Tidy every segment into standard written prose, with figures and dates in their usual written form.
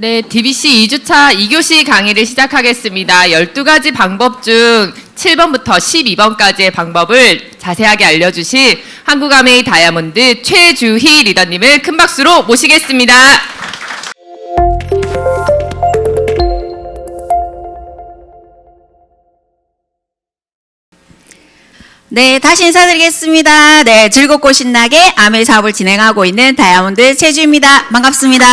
네, DBC 2주차 2교시 강의를 시작하겠습니다. 12가지 방법 중 7번부터 12번까지의 방법을 자세하게 알려주실 한국아메이 다이아몬드 최주희 리더님을 큰 박수로 모시겠습니다. 네, 다시 인사드리겠습니다. 네, 즐겁고 신나게 아메이 사업을 진행하고 있는 다이아몬드 최주입니다. 반갑습니다.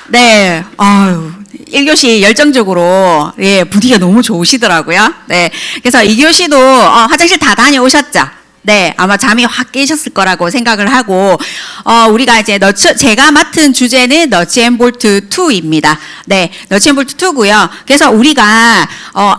네, 1교시 열정적으로, 분위기가 너무 좋으시더라고요. 네, 그래서 2교시도, 화장실 다 다녀오셨죠? 네, 아마 잠이 확 깨셨을 거라고 생각을 하고, 우리가 이제 제가 맡은 주제는 너츠 앤 볼트 2입니다. 네, 너츠 앤 볼트 2고요. 그래서 우리가,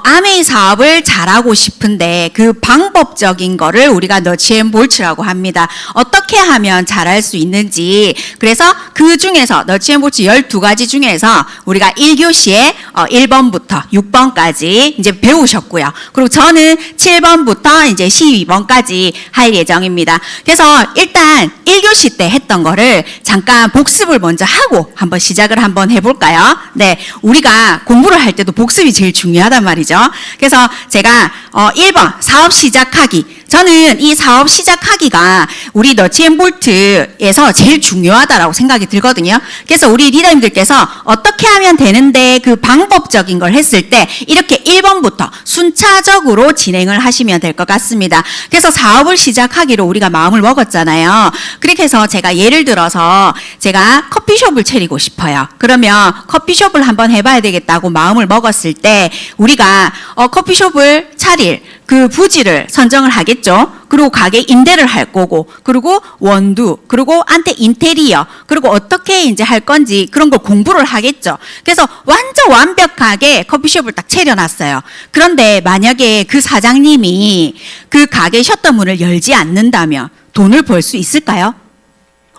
아메이 사업을 잘하고 싶은데 그 방법적인 거를 우리가 너츠 앤 볼트라고 합니다. 어떻게 하면 잘할 수 있는지. 그래서 그 중에서 너츠 앤 볼트 12가지 중에서 우리가 1교시에 1번부터 6번까지 이제 배우셨고요. 그리고 저는 7번부터 이제 12번까지 할 예정입니다. 그래서 일단 1교시 때 했던 거를 잠깐 복습을 먼저 하고 한번 시작을 한번 해볼까요? 네, 우리가 공부를 할 때도 복습이 제일 중요하단 말이죠. 그래서 제가 1번 사업 시작하기. 저는 이 사업 시작하기가 우리 너츠 앤 볼트에서 제일 중요하다라고 생각이 들거든요. 그래서 우리 리더님들께서 어떻게 하면 되는데 그 방법적인 걸 했을 때 이렇게 1번부터 순차적으로 진행을 하시면 될 것 같습니다. 그래서 사업을 시작하기로 우리가 마음을 먹었잖아요. 그렇게 해서 제가 예를 들어서 제가 커피숍을 차리고 싶어요. 그러면 커피숍을 한번 해봐야 되겠다고 마음을 먹었을 때 우리가 커피숍을 차릴 그 부지를 선정을 하겠죠. 그리고 가게 임대를 할 거고, 그리고 원두, 그리고 안테 인테리어, 그리고 어떻게 이제 할 건지 그런 걸 공부를 하겠죠. 그래서 완전 완벽하게 커피숍을 딱 차려놨어요. 그런데 만약에 그 사장님이 그 가게 셔터문을 열지 않는다면 돈을 벌 수 있을까요?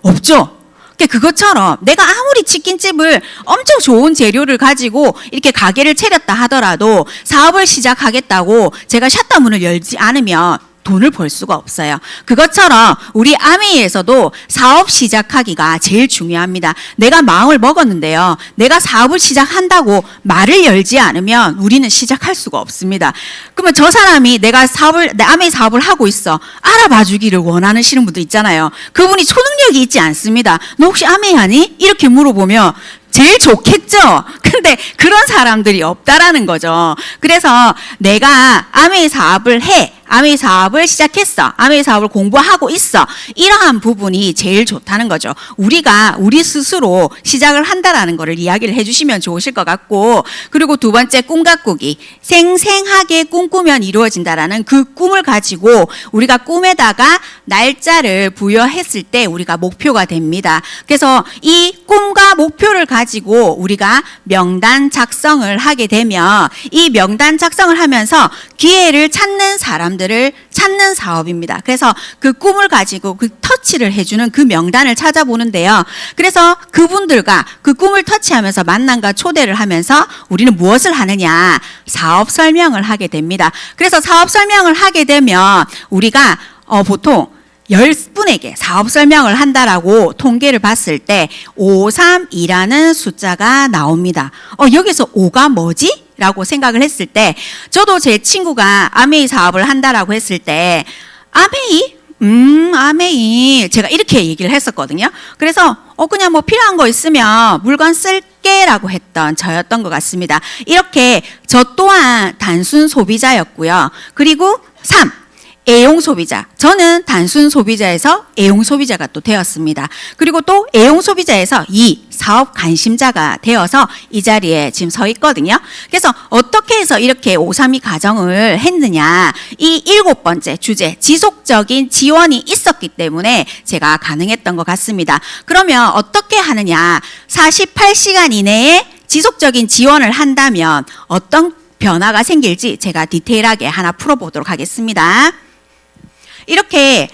없죠. 그것처럼 내가 아무리 치킨집을 엄청 좋은 재료를 가지고 이렇게 가게를 차렸다 하더라도 사업을 시작하겠다고 제가 샷다문을 열지 않으면 돈을 벌 수가 없어요. 그것처럼 우리 아메이에서도 사업 시작하기가 제일 중요합니다. 내가 마음을 먹었는데요. 내가 사업을 시작한다고 말을 열지 않으면 우리는 시작할 수가 없습니다. 그러면 저 사람이 내 아메이 사업을 하고 있어. 알아봐 주기를 원하시는 분도 있잖아요. 그분이 초능력이 있지 않습니다. 너 혹시 아메이 하니? 이렇게 물어보면 제일 좋겠죠? 근데 그런 사람들이 없다라는 거죠. 그래서 내가 아메이 사업을 해. 아메이 사업을 시작했어. 아메이 사업을 공부하고 있어. 이러한 부분이 제일 좋다는 거죠. 우리가 우리 스스로 시작을 한다라는 거를 이야기를 해주시면 좋으실 것 같고, 그리고 두 번째 꿈 가꾸기. 생생하게 꿈꾸면 이루어진다라는 그 꿈을 가지고 우리가 꿈에다가 날짜를 부여했을 때 우리가 목표가 됩니다. 그래서 이 꿈과 목표를 가지고 우리가 명단 작성을 하게 되면 이 명단 작성을 하면서 기회를 찾는 사람들을 찾는 사업입니다. 그래서 그 꿈을 가지고 그 터치를 해주는 그 명단을 찾아보는데요. 그래서 그분들과 그 꿈을 터치하면서 만남과 초대를 하면서 우리는 무엇을 하느냐? 사업 설명을 하게 됩니다. 그래서 사업 설명을 하게 되면 우리가 보통 10분에게 사업 설명을 한다라고 통계를 봤을 때 532라는 숫자가 나옵니다. 여기서 5가 뭐지? 라고 생각을 했을 때 저도 제 친구가 아메이 사업을 한다라고 했을 때 아메이 제가 이렇게 얘기를 했었거든요. 그래서 그냥 뭐 필요한 거 있으면 물건 쓸게 라고 했던 저였던 것 같습니다. 이렇게 저 또한 단순 소비자였고요. 그리고 3. 애용 소비자. 저는 단순 소비자에서 애용 소비자가 또 되었습니다. 그리고 또 애용 소비자에서 2. 사업 관심자가 되어서 이 자리에 지금 서 있거든요. 그래서 어떻게 해서 이렇게 532 가정을 했느냐. 이 7번째 주제, 지속적인 지원이 있었기 때문에 제가 가능했던 것 같습니다. 그러면 어떻게 하느냐. 48시간 이내에 지속적인 지원을 한다면 어떤 변화가 생길지 제가 디테일하게 하나 풀어보도록 하겠습니다. 이렇게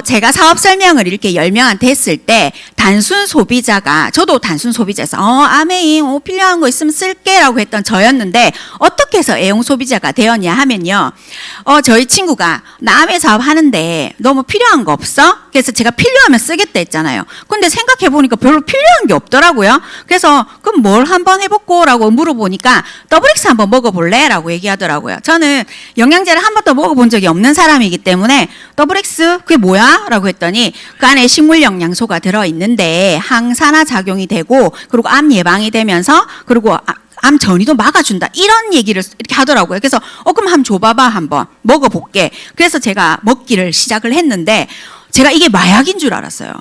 제가 사업 설명을 이렇게 10명한테 했을 때 단순 소비자가, 저도 단순 소비자에서 아메이 필요한 거 있으면 쓸게라고 했던 저였는데 어떻게 해서 애용 소비자가 되었냐 하면요. 저희 친구가 나 아메 사업 하는데 너무 필요한 거 없어? 그래서 제가 필요하면 쓰겠다 했잖아요. 근데 생각해 보니까 별로 필요한 게 없더라고요. 그래서 그럼 뭘 한번 해볼꼬라고 물어보니까 더블엑스 한번 먹어볼래? 라고 얘기하더라고요. 저는 영양제를 한 번도 먹어본 적이 없는 사람이기 때문에 더블엑스 그게 뭐야? 라고 했더니 그 안에 식물 영양소가 들어있는데 항산화 작용이 되고 그리고 암 예방이 되면서 그리고 암 전이도 막아준다 이런 얘기를 이렇게 하더라고요. 그래서 그럼 한번 줘봐봐 한번 먹어볼게. 그래서 제가 먹기를 시작을 했는데 제가 이게 마약인 줄 알았어요.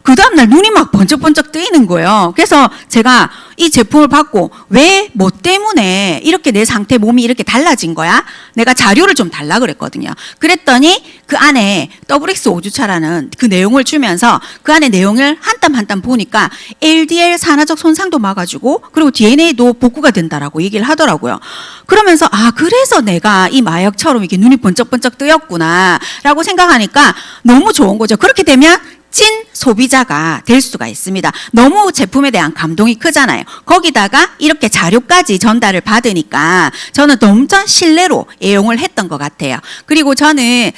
그 다음날 눈이 막 번쩍번쩍 뜨이는 거예요. 그래서 제가 이 제품을 받고 왜, 뭐 때문에 이렇게 내 상태 몸이 이렇게 달라진 거야? 내가 자료를 좀 달라 그랬거든요. 그랬더니 그 안에 더블엑스 5주차라는 그 내용을 주면서 그 안에 내용을 한 땀 한 땀 보니까 LDL 산화적 손상도 막아주고 그리고 DNA도 복구가 된다라고 얘기를 하더라고요. 그러면서 그래서 내가 이 마약처럼 이렇게 눈이 번쩍번쩍 뜨였구나 라고 생각하니까 너무 좋은 거죠. 그렇게 되면 찐 소비자가 될 수가 있습니다. 너무 제품에 대한 감동이 크잖아요. 거기다가 이렇게 자료까지 전달을 받으니까 저는 넘전 신뢰로 애용을 했던 것 같아요. 그리고 저는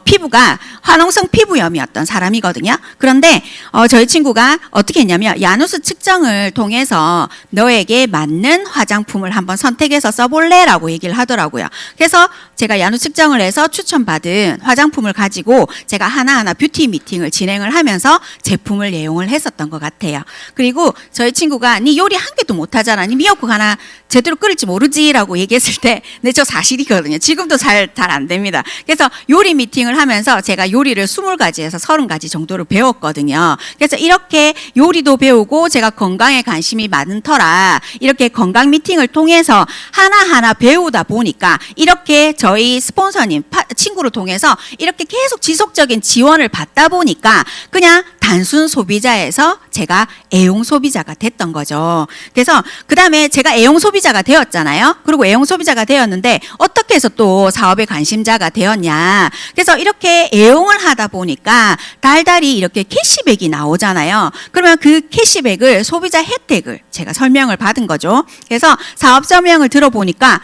피부가 화농성 피부염이었던 사람이거든요. 그런데 저희 친구가 어떻게 했냐면 야누스 측정을 통해서 너에게 맞는 화장품을 한번 선택해서 써볼래? 라고 얘기를 하더라고요. 그래서 제가 야누 측정을 해서 추천받은 화장품을 가지고 제가 하나하나 뷰티 미팅을 진행을 하면서 제품을 애용을 했었던 것 같아요. 그리고 저희 친구가 니 요리 한 개도 못하잖아. 니 미역국 하나 제대로 끓일지 모르지? 라고 얘기했을 때 네, 저 사실이거든요. 지금도 잘 안 됩니다. 그래서 요리 미팅을 하면서 제가 요리를 20가지에서 30가지 정도를 배웠거든요. 그래서 이렇게 요리도 배우고 제가 건강에 관심이 많은 터라 이렇게 건강 미팅을 통해서 하나하나 배우다 보니까 이렇게 저희 스폰서님 친구를 통해서 이렇게 계속 지속적인 지원을 받다 보니까 그냥 단순 소비자에서 제가 애용 소비자가 됐던 거죠. 그래서 그 다음에 제가 애용 소비자가 되었잖아요. 그리고 애용 소비자가 되었는데 어떻게 해서 또 사업에 관심자가 되었냐. 그래서 이렇게 애용을 하다 보니까 달달이 이렇게 캐시백이 나오잖아요. 그러면 그 캐시백을 소비자 혜택을 제가 설명을 받은 거죠. 그래서 사업 설명을 들어보니까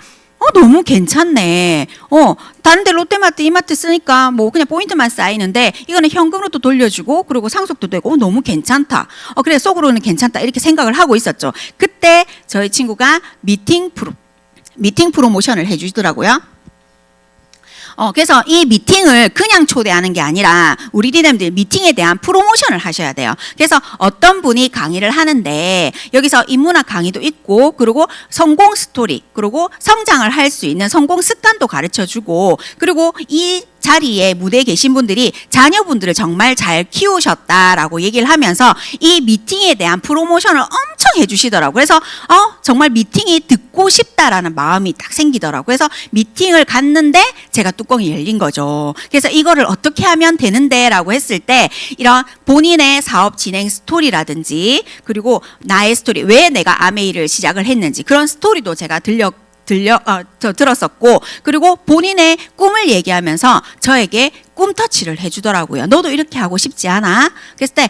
너무 괜찮네. 다른 데 롯데마트, 이마트 쓰니까 뭐 그냥 포인트만 쌓이는데 이거는 현금으로도 돌려주고 그리고 상속도 되고 너무 괜찮다. 그래 속으로는 괜찮다. 이렇게 생각을 하고 있었죠. 그때 저희 친구가 미팅 프로모션을 해주시더라고요. 그래서 이 미팅을 그냥 초대하는 게 아니라 우리 리더님들 미팅에 대한 프로모션을 하셔야 돼요. 그래서 어떤 분이 강의를 하는데 여기서 인문학 강의도 있고 그리고 성공 스토리 그리고 성장을 할 수 있는 성공 습관도 가르쳐주고 그리고 이 자리에 무대에 계신 분들이 자녀분들을 정말 잘 키우셨다라고 얘기를 하면서 이 미팅에 대한 프로모션을 엄청 해주시더라고요. 그래서 정말 미팅이 듣고 싶다라는 마음이 딱 생기더라고요. 그래서 미팅을 갔는데 제가 뚜껑이 열린 거죠. 그래서 이거를 어떻게 하면 되는데 라고 했을 때 이런 본인의 사업 진행 스토리라든지 그리고 나의 스토리 왜 내가 아메이를 시작을 했는지 그런 스토리도 제가 들었었고 그리고 본인의 꿈을 얘기하면서 저에게 꿈 터치를 해주더라고요. 너도 이렇게 하고 싶지 않아? 그랬을 때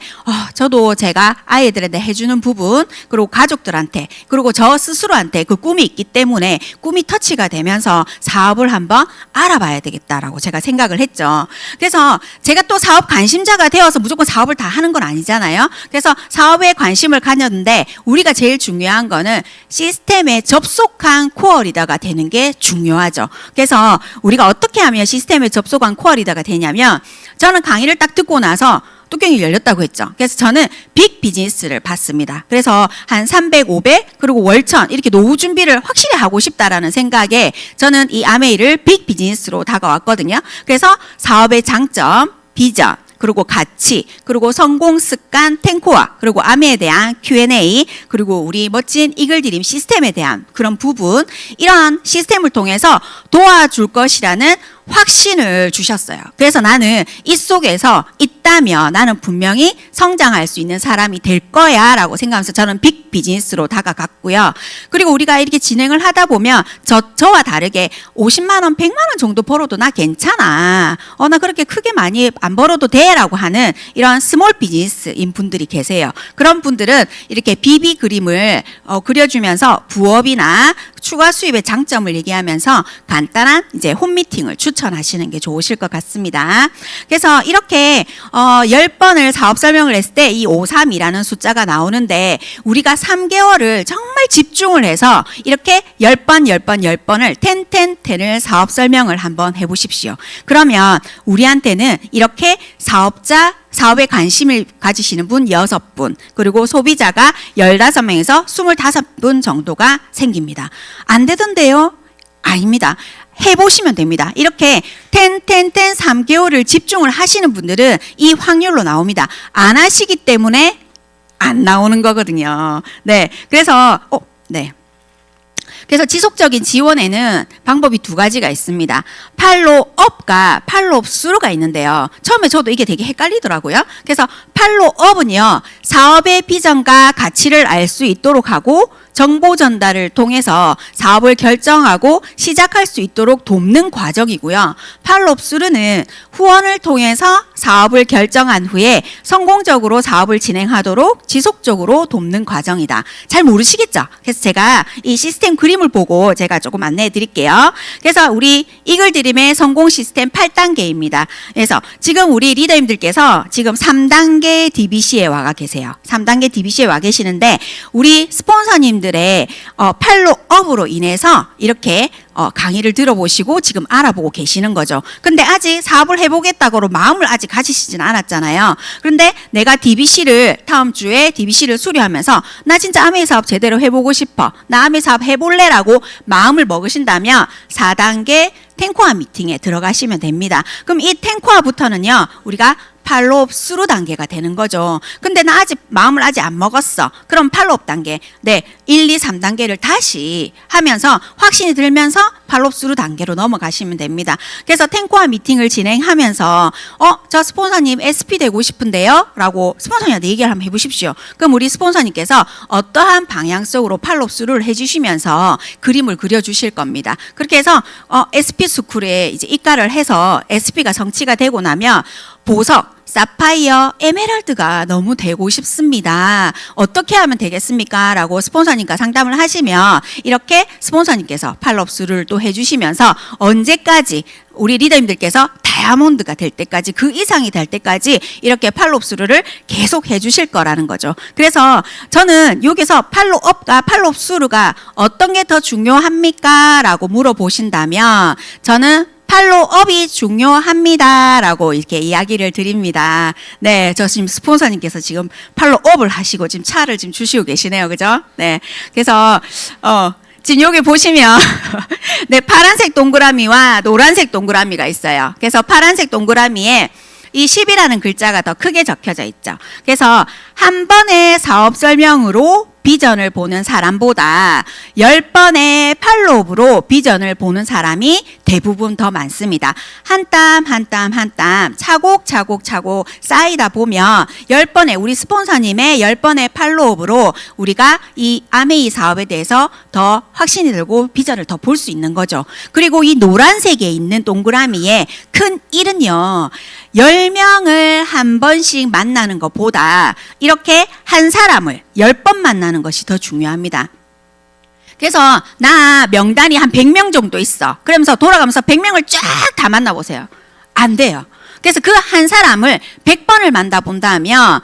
저도 제가 아이들한테 해주는 부분 그리고 가족들한테 그리고 저 스스로한테 그 꿈이 있기 때문에 꿈이 터치가 되면서 사업을 한번 알아봐야 되겠다라고 제가 생각을 했죠. 그래서 제가 또 사업 관심자가 되어서 무조건 사업을 다 하는 건 아니잖아요. 그래서 사업에 관심을 가졌는데 우리가 제일 중요한 거는 시스템에 접속한 코어 리더가 되는 게 중요하죠. 그래서 우리가 어떻게 하면 시스템에 접속한 코어 리더가 되냐면 저는 강의를 딱 듣고 나서 뚜껑이 열렸다고 했죠. 그래서 저는 빅 비즈니스를 봤습니다. 그래서 한 300, 500 그리고 월천 이렇게 노후 준비를 확실히 하고 싶다라는 생각에 저는 이 아메이를 빅 비즈니스로 다가왔거든요. 그래서 사업의 장점, 비전 그리고 가치, 그리고 성공 습관, 탱코아, 그리고 아메에 대한 Q&A, 그리고 우리 멋진 이글드림 시스템에 대한 그런 부분, 이러한 시스템을 통해서 도와줄 것이라는 확신을 주셨어요. 그래서 나는 이 속에서 있다면 나는 분명히 성장할 수 있는 사람이 될 거야 라고 생각하면서 저는 빅 비즈니스로 다가갔고요. 그리고 우리가 이렇게 진행을 하다 보면 저와 다르게 50만 원, 100만 원 정도 벌어도 나 괜찮아. 나 그렇게 크게 많이 안 벌어도 돼 라고 하는 이런 스몰 비즈니스인 분들이 계세요. 그런 분들은 이렇게 BB 그림을 그려주면서 부업이나 추가 수입의 장점을 얘기하면서 간단한 이제 홈미팅을 추천하시는 게 좋으실 것 같습니다. 그래서 이렇게 10번을 사업 설명을 했을 때 이 53이라는 숫자가 나오는데 우리가 3개월을 정말 집중을 해서 이렇게 10번, 10번, 10번을 10을 사업 설명을 한번 해보십시오. 그러면 우리한테는 이렇게 사업에 관심을 가지시는 분 6분, 그리고 소비자가 15명에서 25분 정도가 생깁니다. 안 되던데요? 아닙니다. 해보시면 됩니다. 이렇게 3개월을 집중을 하시는 분들은 이 확률로 나옵니다. 안 하시기 때문에 안 나오는 거거든요. 네. 그래서, 그래서 지속적인 지원에는 방법이 2가지가 있습니다. 팔로업과 팔로업 수루가 있는데요. 처음에 저도 이게 되게 헷갈리더라고요. 그래서 팔로업은요, 사업의 비전과 가치를 알 수 있도록 하고 정보 전달을 통해서 사업을 결정하고 시작할 수 있도록 돕는 과정이고요. 팔로업 수루는 후원을 통해서 사업을 결정한 후에 성공적으로 사업을 진행하도록 지속적으로 돕는 과정이다. 잘 모르시겠죠? 그래서 제가 이 시스템 그림을 보고 제가 조금 안내해 드릴게요. 그래서 우리 이글드림의 성공 시스템 8단계입니다. 그래서 지금 우리 리더님들께서 지금 3단계 DBC에 와 계세요. 3단계 DBC에 와 계시는데 우리 스폰서님들의 팔로업으로 인해서 이렇게 강의를 들어보시고 지금 알아보고 계시는 거죠. 근데 아직 사업을 해보겠다고 마음을 아직 가지시진 않았잖아요. 그런데 내가 DBC를 다음 주에 DBC를 수료하면서 나 진짜 아메이 사업 제대로 해보고 싶어. 나 아메이 사업 해볼래라고 마음을 먹으신다면 4단계 탱코아 미팅에 들어가시면 됩니다. 그럼 이 탱코아부터는요, 우리가 팔로업 수루 단계가 되는 거죠. 근데 나 아직 마음을 아직 안 먹었어. 그럼 팔로업 단계, 1, 2, 3단계를 다시 하면서 확신이 들면서 팔로업 수루 단계로 넘어가시면 됩니다. 그래서 탱코아 미팅을 진행하면서 저 스폰서님 SP 되고 싶은데요? 라고 스폰서님한테 얘기를 한번 해보십시오. 그럼 우리 스폰서님께서 어떠한 방향성으로 팔로업 수루를 해주시면서 그림을 그려주실 겁니다. 그렇게 해서 SP 스쿨에 이제 입가를 해서 SP가 성취가 되고 나면 보석, 사파이어, 에메랄드가 너무 되고 싶습니다. 어떻게 하면 되겠습니까? 라고 스폰서님과 상담을 하시면 이렇게 스폰서님께서 팔로업 수루를 또 해주시면서 언제까지 우리 리더님들께서 다이아몬드가 될 때까지 그 이상이 될 때까지 이렇게 팔로업 수루를 계속 해주실 거라는 거죠. 그래서 저는 여기서 팔로업과 팔로업 수루가 어떤 게 더 중요합니까? 라고 물어보신다면 저는 팔로업이 중요합니다라고 이렇게 이야기를 드립니다. 네, 저 지금 스폰서님께서 지금 팔로업을 하시고 지금 차를 지금 주시고 계시네요, 그죠? 네, 그래서 지금 여기 보시면 네, 파란색 동그라미와 노란색 동그라미가 있어요. 그래서 파란색 동그라미에 이 10이라는 글자가 더 크게 적혀져 있죠. 그래서 한 번의 사업 설명으로 비전을 보는 사람보다 10번의 팔로업으로 비전을 보는 사람이 대부분 더 많습니다. 한 땀 한 땀 한 땀 차곡차곡 쌓이다 보면 10번의 우리 스폰서님의 10번의 팔로업으로 우리가 이 아메이 사업에 대해서 더 확신이 들고 비전을 더 볼 수 있는 거죠. 그리고 이 노란색에 있는 동그라미의 큰 1은요. 10명을 한 번씩 만나는 것보다 이렇게 한 사람을 10번 만나는 것이 더 중요합니다. 그래서 나 명단이 한 100명 정도 있어. 그러면서 돌아가면서 100명을 쫙 다 만나보세요. 안 돼요. 그래서 그 한 사람을 100번을 만나본다면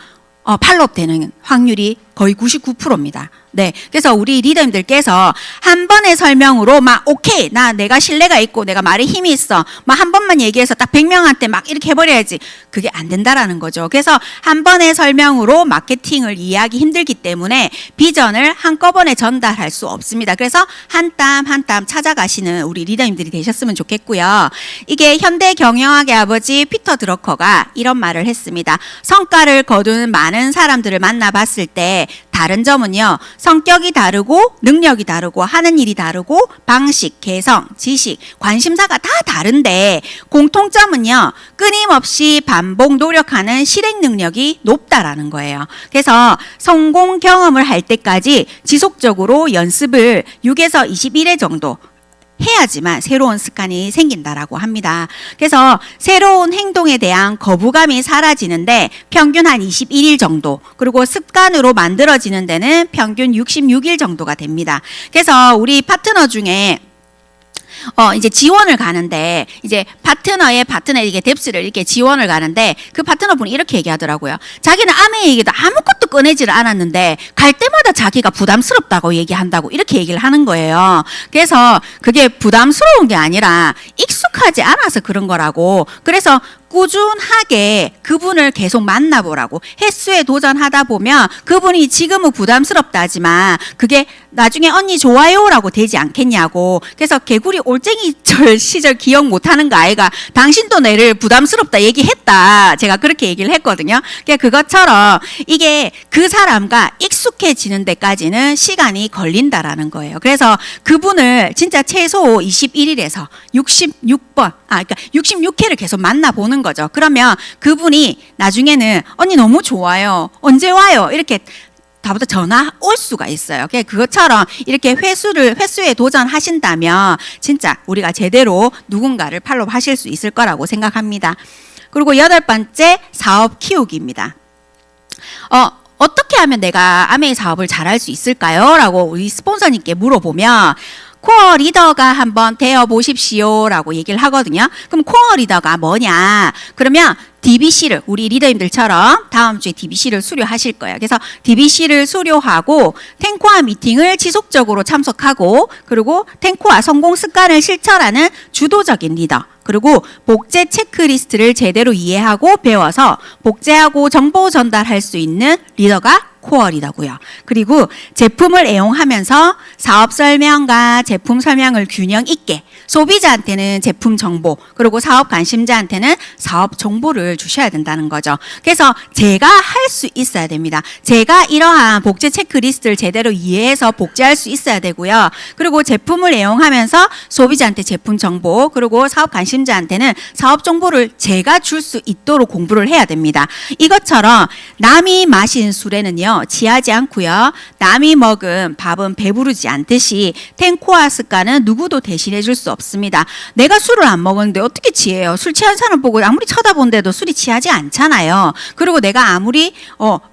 팔로업 되는 확률이 거의 99%입니다. 네. 그래서 우리 리더님들께서 한 번의 설명으로 막 오케이 내가 신뢰가 있고 내가 말에 힘이 있어 막 한 번만 얘기해서 딱 100명한테 막 이렇게 해버려야지 그게 안 된다라는 거죠. 그래서 한 번의 설명으로 마케팅을 이해하기 힘들기 때문에 비전을 한꺼번에 전달할 수 없습니다. 그래서 한 땀 한 땀 찾아가시는 우리 리더님들이 되셨으면 좋겠고요. 이게 현대 경영학의 아버지 피터 드러커가 이런 말을 했습니다. 성과를 거두는 많은 사람들을 만나봐 봤을 때 다른 점은요. 성격이 다르고 능력이 다르고 하는 일이 다르고 방식, 개성, 지식, 관심사가 다 다른데 공통점은요. 끊임없이 반복 노력하는 실행 능력이 높다라는 거예요. 그래서 성공 경험을 할 때까지 지속적으로 연습을 6에서 21회 정도 해야지만 새로운 습관이 생긴다라고 합니다. 그래서 새로운 행동에 대한 거부감이 사라지는데 평균 한 21일 정도, 그리고 습관으로 만들어지는 데는 평균 66일 정도가 됩니다. 그래서 우리 파트너 중에 이제 지원을 가는데, 이제 파트너에게 뎁스를 이렇게 지원을 가는데, 그 파트너분이 이렇게 얘기하더라고요. 자기는 아내 얘기도 아무것도 꺼내지를 않았는데, 갈 때마다 자기가 부담스럽다고 얘기한다고 이렇게 얘기를 하는 거예요. 그래서 그게 부담스러운 게 아니라 익숙하지 않아서 그런 거라고. 그래서 꾸준하게 그분을 계속 만나보라고. 횟수에 도전하다 보면 그분이 지금은 부담스럽다 하지만 그게 나중에 언니 좋아요라고 되지 않겠냐고. 그래서 개구리 올챙이철 시절 기억 못하는 거 아이가 당신도 내를 부담스럽다 얘기했다. 제가 그렇게 얘기를 했거든요. 그러니까 그것처럼 이게 그 사람과 익숙해지는 데까지는 시간이 걸린다라는 거예요. 그래서 그분을 진짜 최소 21일에서 66번, 그러니까 66회를 계속 만나보는 거죠. 그러면 그분이 나중에는 언니 너무 좋아요. 언제 와요? 이렇게 다부터 전화 올 수가 있어요. 그것처럼 이렇게 횟수에 도전하신다면 진짜 우리가 제대로 누군가를 팔로우 하실 수 있을 거라고 생각합니다. 그리고 8번째, 사업 키우기입니다. 어떻게 하면 내가 아메이 사업을 잘할 수 있을까요? 라고 우리 스폰서님께 물어보면 코어 리더가 한번 되어 보십시오 라고 얘기를 하거든요. 그럼 코어 리더가 뭐냐? 그러면 DBC를, 우리 리더님들처럼 다음 주에 DBC를 수료하실 거예요. 그래서 DBC를 수료하고 탱코아 미팅을 지속적으로 참석하고, 그리고 탱코아 성공 습관을 실천하는 주도적인 리더, 그리고 복제 체크리스트를 제대로 이해하고 배워서 복제하고 정보 전달할 수 있는 리더가 코어 리더고요. 그리고 제품을 애용하면서 사업 설명과 제품 설명을 균형 있게, 소비자한테는 제품 정보, 그리고 사업 관심자한테는 사업 정보를 주셔야 된다는 거죠. 그래서 제가 할 수 있어야 됩니다. 제가 이러한 복제 체크리스트를 제대로 이해해서 복제할 수 있어야 되고요. 그리고 제품을 애용하면서 소비자한테 제품 정보, 그리고 사업 관심자한테는 사업 정보를 제가 줄 수 있도록 공부를 해야 됩니다. 이것처럼 남이 마신 술에는요 취하지 않고요, 남이 먹은 밥은 배부르지 않듯이 탱코아 습관은 누구도 대신해 줄 수 없습니다. 내가 술을 안 먹었는데 어떻게 취해요? 술 취한 사람 보고 아무리 쳐다본데도 술이 취하지 않잖아요. 그리고 내가 아무리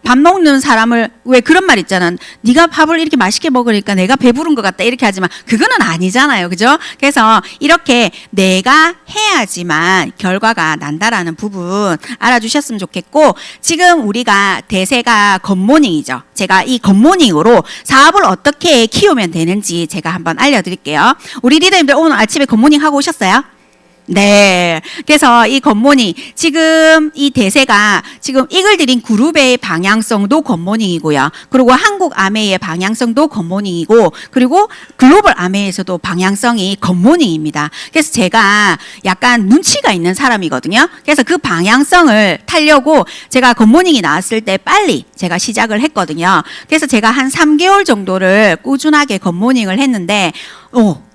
밥 먹는 사람을, 왜 그런 말 있잖아. 네가 밥을 이렇게 맛있게 먹으니까 내가 배부른 것 같다 이렇게 하지만 그거는 아니잖아요. 그죠? 그래서 이렇게 내가 해야지만 결과가 난다라는 부분 알아주셨으면 좋겠고, 지금 우리가 대세가 굿모닝이죠. 제가 이 굿모닝으로 사업을 어떻게 키우면 되는지 제가 한번 알려드릴게요. 우리 리더님들 오늘 아침에 굿모닝 하고 오셨어요? 네. 그래서 이 굿모닝, 지금 이 대세가 지금 이글드린 그룹의 방향성도 굿모닝이고요. 그리고 한국 아메이의 방향성도 굿모닝이고, 그리고 글로벌 아메이에서도 방향성이 굿모닝입니다. 그래서 제가 약간 눈치가 있는 사람이거든요. 그래서 그 방향성을 타려고 제가 굿모닝이 나왔을 때 빨리 제가 시작을 했거든요. 그래서 제가 한 3개월 정도를 꾸준하게 굿모닝을 했는데,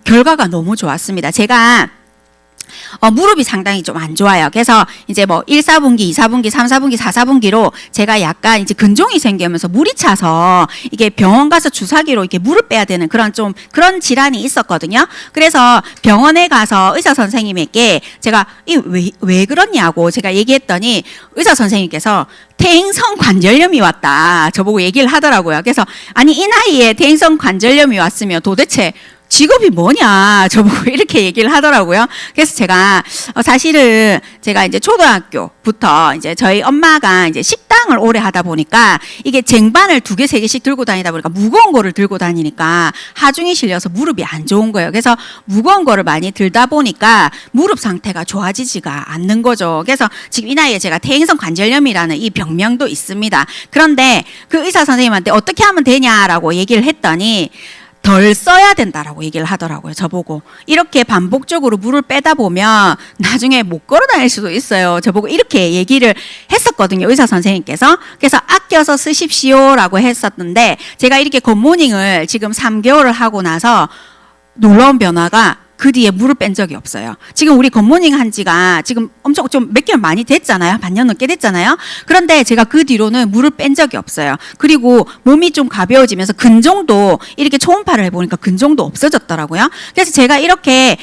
결과가 너무 좋았습니다. 제가 무릎이 상당히 좀 안 좋아요. 그래서 이제 뭐 1, 4분기, 2, 4분기, 3, 4분기, 4, 4분기로 제가 약간 이제 근종이 생기면서 물이 차서 이게 병원 가서 주사기로 이렇게 물을 빼야 되는 그런 질환이 있었거든요. 그래서 병원에 가서 의사 선생님에게 제가 왜 그러냐고 제가 얘기했더니 의사 선생님께서 퇴행성 관절염이 왔다. 저보고 얘기를 하더라고요. 그래서 아니 이 나이에 퇴행성 관절염이 왔으면 도대체 직업이 뭐냐 저보고 이렇게 얘기를 하더라고요. 그래서 제가 사실은 제가 이제 초등학교부터 이제 저희 엄마가 이제 식당을 오래 하다 보니까 이게 쟁반을 2개, 3개씩 들고 다니다 보니까 무거운 거를 들고 다니니까 하중이 실려서 무릎이 안 좋은 거예요. 그래서 무거운 거를 많이 들다 보니까 무릎 상태가 좋아지지가 않는 거죠. 그래서 지금 이 나이에 제가 퇴행성 관절염이라는 이 병명도 있습니다. 그런데 그 의사 선생님한테 어떻게 하면 되냐라고 얘기를 했더니 덜 써야 된다라고 얘기를 하더라고요. 저보고 이렇게 반복적으로 물을 빼다 보면 나중에 못 걸어 다닐 수도 있어요. 저보고 이렇게 얘기를 했었거든요. 의사 선생님께서. 그래서 아껴서 쓰십시오라고 했었는데 제가 이렇게 굿모닝을 지금 3개월을 하고 나서 놀라운 변화가 그 뒤에 물을 뺀 적이 없어요. 지금 우리 굿모닝 한 지가 지금 엄청 좀 몇 개월 많이 됐잖아요. 반년 넘게 됐잖아요. 그런데 제가 그 뒤로는 물을 뺀 적이 없어요. 그리고 몸이 좀 가벼워지면서 근종도 이렇게 초음파를 해보니까 근종도 없어졌더라고요. 그래서 제가 이렇게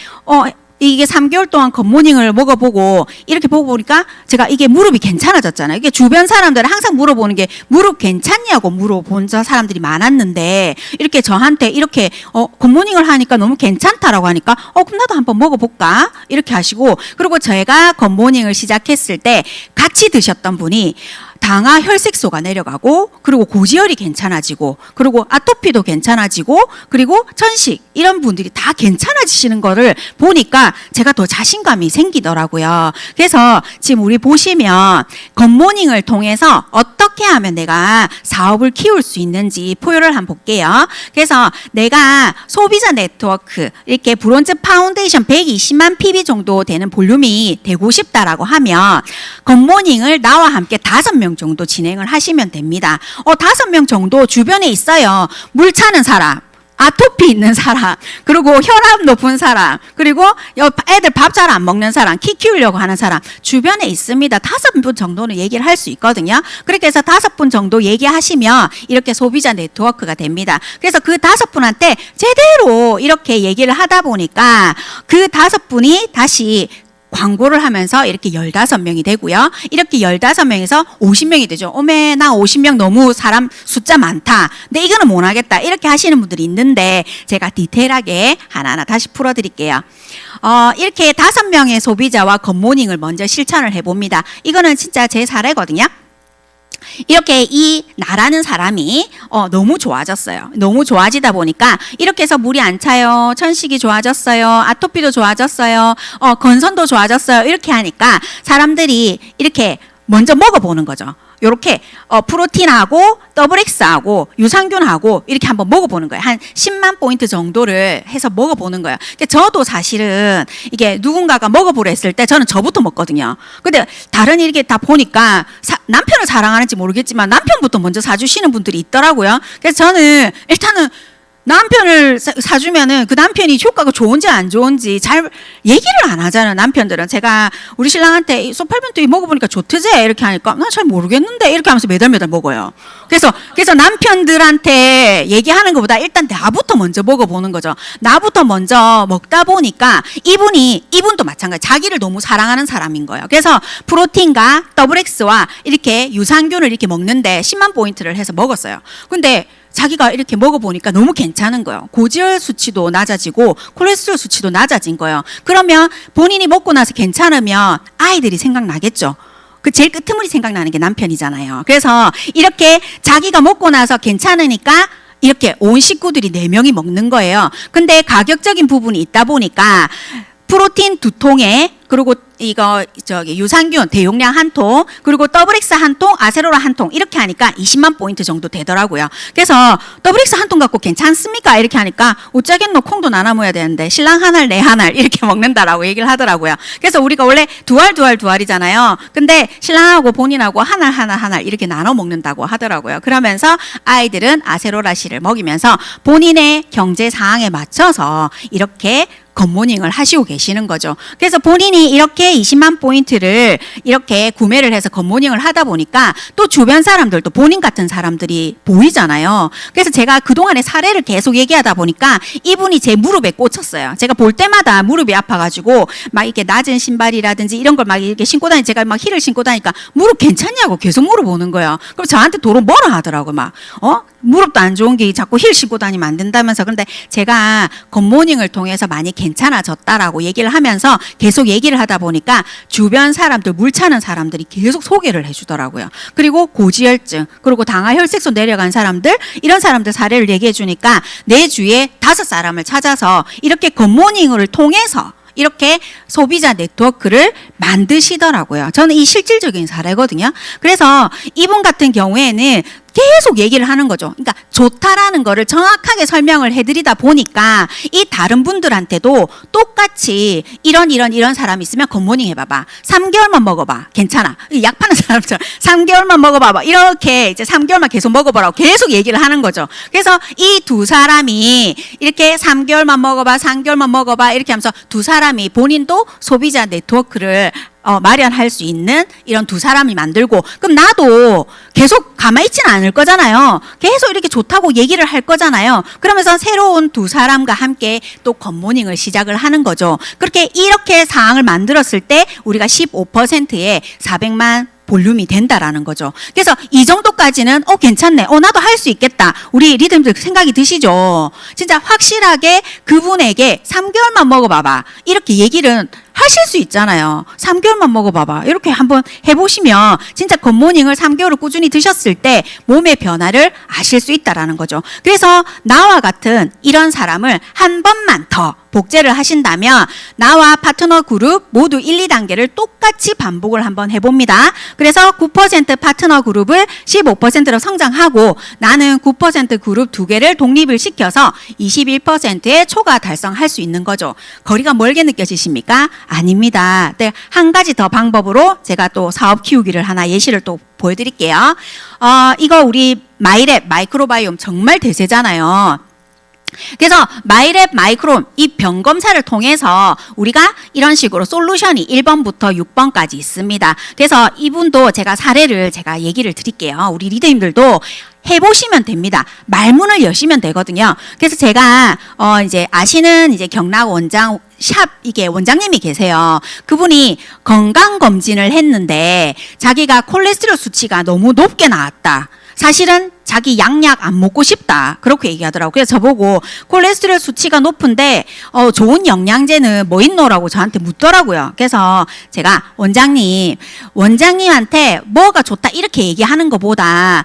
이게 3개월 동안 굿모닝을 먹어보고 이렇게 보고 보니까 제가 이게 무릎이 괜찮아졌잖아요. 이게 주변 사람들은 항상 물어보는 게 무릎 괜찮냐고 물어본 사람들이 많았는데 이렇게 저한테 이렇게 굿모닝을 하니까 너무 괜찮다라고 하니까 그럼 나도 한번 먹어볼까 이렇게 하시고 그리고 제가 굿모닝을 시작했을 때 같이 드셨던 분이 당화 혈색소가 내려가고 그리고 고지혈이 괜찮아지고 그리고 아토피도 괜찮아지고 그리고 천식 이런 분들이 다 괜찮아지시는 거를 보니까 제가 더 자신감이 생기더라고요. 그래서 지금 우리 보시면 굿모닝을 통해서 어떻게 하면 내가 사업을 키울 수 있는지 포효를 한번 볼게요. 그래서 내가 소비자 네트워크 이렇게 브론즈 파운데이션 120만 PB 정도 되는 볼륨이 되고 싶다라고 하면 굿모닝을 나와 함께 5명 정도 진행을 하시면 됩니다. 5명 정도 주변에 있어요. 물 차는 사람, 아토피 있는 사람, 그리고 혈압 높은 사람, 그리고 애들 밥 잘 안 먹는 사람, 키 키우려고 하는 사람 주변에 있습니다. 5분 정도는 얘기를 할 수 있거든요. 그렇게 해서 5분 정도 얘기하시면 이렇게 소비자 네트워크가 됩니다. 그래서 그 5분한테 제대로 이렇게 얘기를 하다 보니까 그 5분이 다시 광고를 하면서 이렇게 15명이 되고요. 이렇게 15명에서 50명이 되죠. 나 50명 너무 사람 숫자 많다. 근데 이거는 못 하겠다. 이렇게 하시는 분들이 있는데 제가 디테일하게 하나하나 다시 풀어드릴게요. 이렇게 5명의 소비자와 굿모닝을 먼저 실천을 해봅니다. 이거는 진짜 제 사례거든요. 이렇게 이 나라는 사람이 너무 좋아졌어요. 너무 좋아지다 보니까 이렇게 해서 물이 안 차요. 천식이 좋아졌어요. 아토피도 좋아졌어요. 건선도 좋아졌어요. 이렇게 하니까 사람들이 이렇게 먼저 먹어보는 거죠. 요렇게 프로틴하고 더블 X하고 유산균하고 이렇게 한번 먹어보는 거예요. 한 10만 포인트 정도를 해서 먹어보는 거예요. 그러니까 저도 사실은 이게 누군가가 먹어보라 했을 때 저는 저부터 먹거든요. 근데 다른 이렇게 다 보니까 남편을 사랑하는지 모르겠지만 남편부터 먼저 사주시는 분들이 있더라고요. 그래서 저는 일단은 남편을 사주면은 그 남편이 효과가 좋은지 안 좋은지 잘 얘기를 안 하잖아요. 남편들은 제가 우리 신랑한테 소팔벤토 먹어보니까 좋대지 이렇게 하니까 나 잘 모르겠는데 이렇게 하면서 매달 먹어요. 그래서 남편들한테 얘기하는 것보다 일단 나부터 먼저 먹어보는 거죠. 나부터 먼저 먹다 보니까 이분도 마찬가지 자기를 너무 사랑하는 사람인 거예요. 그래서 프로틴과 더블 X와 이렇게 유산균을 이렇게 먹는데 10만 포인트를 해서 먹었어요. 근데 자기가 이렇게 먹어보니까 너무 괜찮은 거예요. 고지혈 수치도 낮아지고 콜레스테롤 수치도 낮아진 거예요. 그러면 본인이 먹고 나서 괜찮으면 아이들이 생각나겠죠. 그 제일 끄트머리 생각나는 게 남편이잖아요. 그래서 이렇게 자기가 먹고 나서 괜찮으니까 이렇게 온 식구들이 4명이 먹는 거예요. 근데 가격적인 부분이 있다 보니까 프로틴 2통에 그리고 이거 유산균 대용량 1통 그리고 더블 X 1통 아세로라 1통 이렇게 하니까 20만 포인트 정도 되더라고요. 그래서 더블 X 1통 갖고 괜찮습니까? 이렇게 하니까 어쩌겠노 콩도 나눠 먹어야 되는데 신랑 한 알 내 한 알 이렇게 먹는다라고 얘기를 하더라고요. 그래서 우리가 원래 두 알이잖아요. 근데 신랑하고 본인하고 한 알 이렇게 나눠 먹는다고 하더라고요. 그러면서 아이들은 아세로라 씨를 먹이면서 본인의 경제 상황에 맞춰서 이렇게 굿모닝을 하시고 계시는 거죠. 그래서 본인이 이렇게 20만 포인트를 이렇게 구매를 해서 굿모닝을 하다 보니까 또 주변 사람들도 본인 같은 사람들이 보이잖아요. 그래서 제가 그동안의 사례를 계속 얘기하다 보니까 이분이 제 무릎에 꽂혔어요. 제가 볼 때마다 무릎이 아파가지고 막 이렇게 낮은 신발이라든지 이런 걸 막 이렇게 신고 제가 막 힐을 신고 다니까 무릎 괜찮냐고 계속 물어보는 거예요. 그럼 저한테 도로 뭐라 하더라고요. 무릎도 안 좋은 게 자꾸 힐 신고 다니면 안 된다면서. 그런데 제가 굿모닝을 통해서 많이 괜찮아졌다라고 얘기를 하면서 계속 얘기를 하다 보니까 주변 사람들, 물 차는 사람들이 계속 소개를 해주더라고요. 그리고 고지혈증, 그리고 당화 혈색소 내려간 사람들, 이런 사람들 사례를 얘기해 주니까 내 주위에 5사람을 찾아서 이렇게 굿모닝을 통해서 이렇게 소비자 네트워크를 만드시더라고요. 저는 이 실질적인 사례거든요. 그래서 이분 같은 경우에는 계속 얘기를 하는 거죠. 그러니까 좋다라는 거를 정확하게 설명을 해드리다 보니까 이 다른 분들한테도 똑같이 이런 사람이 있으면 굿모닝 해봐봐. 3개월만 먹어봐. 괜찮아. 약 파는 사람처럼 3개월만 먹어봐봐. 이렇게 이제 3개월만 계속 먹어보라고 계속 얘기를 하는 거죠. 그래서 이 두 사람이 이렇게 3개월만 먹어봐, 3개월만 먹어봐 이렇게 하면서 두 사람이 본인도 소비자 네트워크를 마련할 수 있는 이런 두 사람이 만들고, 그럼 나도 계속 가만히 있지는 않을 거잖아요. 계속 이렇게 좋다고 얘기를 할 거잖아요. 그러면서 새로운 두 사람과 함께 또 굿모닝을 시작을 하는 거죠. 그렇게 이렇게 상황을 만들었을 때 우리가 15%의 400만 볼륨이 된다라는 거죠. 그래서 이 정도까지는 괜찮네. 나도 할 수 있겠다. 우리 리더님들 생각이 드시죠? 진짜 확실하게 그분에게 3개월만 먹어봐봐. 이렇게 얘기를 하실 수 있잖아요. 3개월만 먹어봐봐. 이렇게 한번 해보시면 진짜 굿모닝을 3개월을 꾸준히 드셨을 때 몸의 변화를 아실 수 있다라는 거죠. 그래서 나와 같은 이런 사람을 한 번만 더 복제를 하신다면 나와 파트너 그룹 모두 1, 2단계를 똑같이 반복을 한번 해봅니다. 그래서 9% 파트너 그룹을 15%로 성장하고 나는 9% 그룹 2개를 독립을 시켜서 21%의 초과 달성할 수 있는 거죠. 거리가 멀게 느껴지십니까? 아닙니다. 네, 한 가지 더 방법으로 제가 또 사업 키우기를 하나 예시를 또 보여드릴게요. 이거 우리 마이랩 마이크로바이옴 정말 대세잖아요. 그래서 마이랩 마이크롬 이 병 검사를 통해서 우리가 이런 식으로 솔루션이 1번부터 6번까지 있습니다. 그래서 이분도 제가 사례를 제가 얘기를 드릴게요. 우리 리더님들도 해보시면 됩니다. 말문을 여시면 되거든요. 그래서 제가 이제 아시는 이제 경락 원장 샵 이게 원장님이 계세요. 그분이 건강 검진을 했는데 자기가 콜레스테롤 수치가 너무 높게 나왔다. 사실은 자기 양약 안 먹고 싶다. 그렇게 얘기하더라고요. 그래서 저보고 콜레스테롤 수치가 높은데 좋은 영양제는 뭐 있노라고 저한테 묻더라고요. 그래서 제가 원장님한테 뭐가 좋다 이렇게 얘기하는 것보다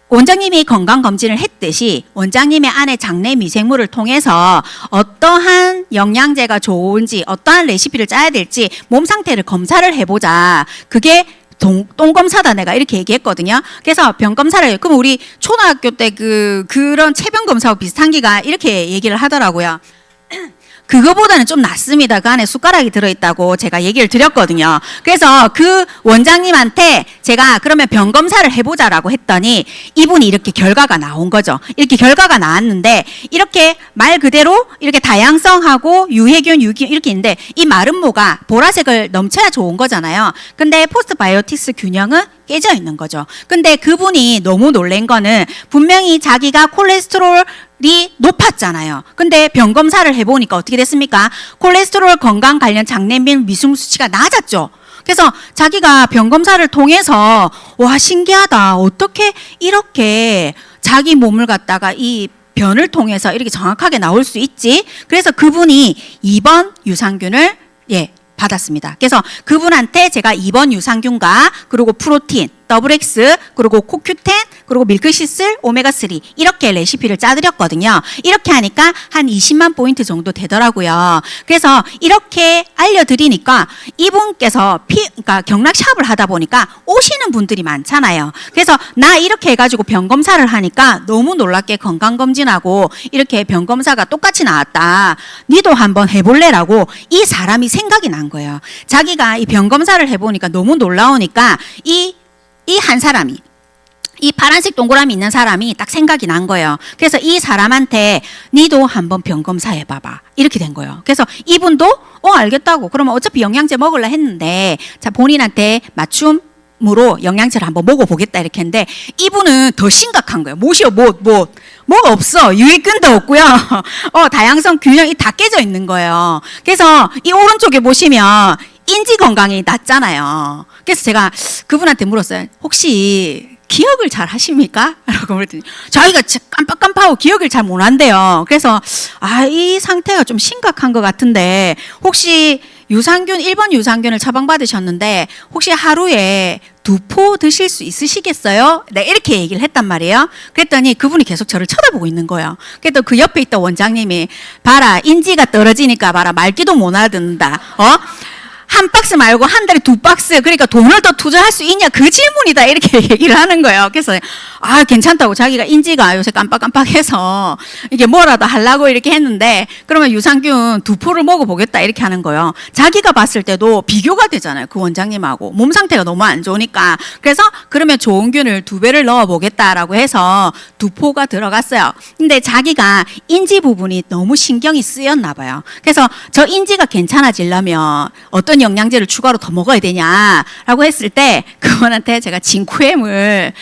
원장님이 건강검진을 했듯이 원장님의 안에 장내 미생물을 통해서 어떠한 영양제가 좋은지 어떠한 레시피를 짜야 될지 몸 상태를 검사를 해보자. 그게 똥검사다 내가 이렇게 얘기했거든요. 그래서 병검사를 그럼 우리 초등학교 때 그런 체병검사하고 비슷한 기가 이렇게 얘기를 하더라고요. 그거보다는 좀 낫습니다. 그 안에 숟가락이 들어있다고 제가 얘기를 드렸거든요. 그래서 그 원장님한테 제가 그러면 병 검사를 해보자라고 했더니 이분이 이렇게 결과가 나온 거죠. 이렇게 결과가 나왔는데 이렇게 말 그대로 이렇게 다양성하고 유해균, 유기균 이렇게 있는데 이 마름모가 보라색을 넘쳐야 좋은 거잖아요. 근데 포스트바이오틱스 균형은 깨져 있는 거죠. 근데 그분이 너무 놀란 거는 분명히 자기가 콜레스테롤이 높았잖아요. 근데 병 검사를 해보니까 어떻게 됐습니까? 콜레스테롤 건강 관련 장내밀 미중 수치가 낮았죠. 그래서 자기가 병 검사를 통해서 와 신기하다. 어떻게 이렇게 자기 몸을 갖다가 이 변을 통해서 이렇게 정확하게 나올 수 있지? 그래서 그분이 2번 유산균을 받았습니다. 그래서 그분한테 제가 2번 유산균과 그리고 프로틴, 더블X, 그리고 코큐텐, 그리고 밀크시슬, 오메가3 이렇게 레시피를 짜드렸거든요. 이렇게 하니까 한 20만 포인트 정도 되더라고요. 그래서 이렇게 알려드리니까 이분께서 그러니까 경락샵을 하다 보니까 오시는 분들이 많잖아요. 그래서 나 이렇게 해가지고 병검사를 하니까 너무 놀랍게 건강검진하고 이렇게 병검사가 똑같이 나왔다. 니도 한번 해볼래라고 이 사람이 생각이 난 거예요. 자기가 이 병검사를 해보니까 너무 놀라우니까 이 한 사람이 이 파란색 동그라미 있는 사람이 딱 생각이 난 거예요. 그래서 이 사람한테 니도 한번 병검사 해봐봐 이렇게 된 거예요. 그래서 이분도 알겠다고 그러면 어차피 영양제 먹으려 했는데 자 본인한테 맞춤으로 영양제를 한번 먹어보겠다 이렇게 했는데 이분은 더 심각한 거예요. 뭐가 없어. 유익균도 없고요. 다양성 균형이 다 깨져 있는 거예요. 그래서 이 오른쪽에 보시면 인지 건강이 낮잖아요. 그래서 제가 그분한테 물었어요. 혹시 기억을 잘 하십니까? 라고 물었더니 자기가 깜빡깜빡하고 기억을 잘 못 한대요. 그래서 이 상태가 좀 심각한 것 같은데 혹시 유산균 1번 유산균을 처방받으셨는데 혹시 하루에 2포 드실 수 있으시겠어요? 네, 이렇게 얘기를 했단 말이에요. 그랬더니 그분이 계속 저를 쳐다보고 있는 거예요. 그래도 그 옆에 있던 원장님이 봐라 인지가 떨어지니까 봐라 말귀도 못 알아듣는다. 한 박스 말고 한 달에 2박스, 그러니까 돈을 더 투자할 수 있냐, 그 질문이다, 이렇게 얘기를 하는 거예요. 그래서 괜찮다고, 자기가 인지가 요새 깜빡깜빡해서 이게 뭐라도 하려고 이렇게 했는데, 그러면 유산균 2포를 먹어보겠다, 이렇게 하는 거예요. 자기가 봤을 때도 비교가 되잖아요, 그 원장님하고. 몸 상태가 너무 안 좋으니까. 그래서 그러면 좋은 균을 2배를 넣어보겠다라고 해서 2포가 들어갔어요. 근데 자기가 인지 부분이 너무 신경이 쓰였나 봐요. 그래서 저 인지가 괜찮아지려면 어떤 영양제를 추가로 더 먹어야 되냐라고 했을 때 그분한테 제가 진쿠엠을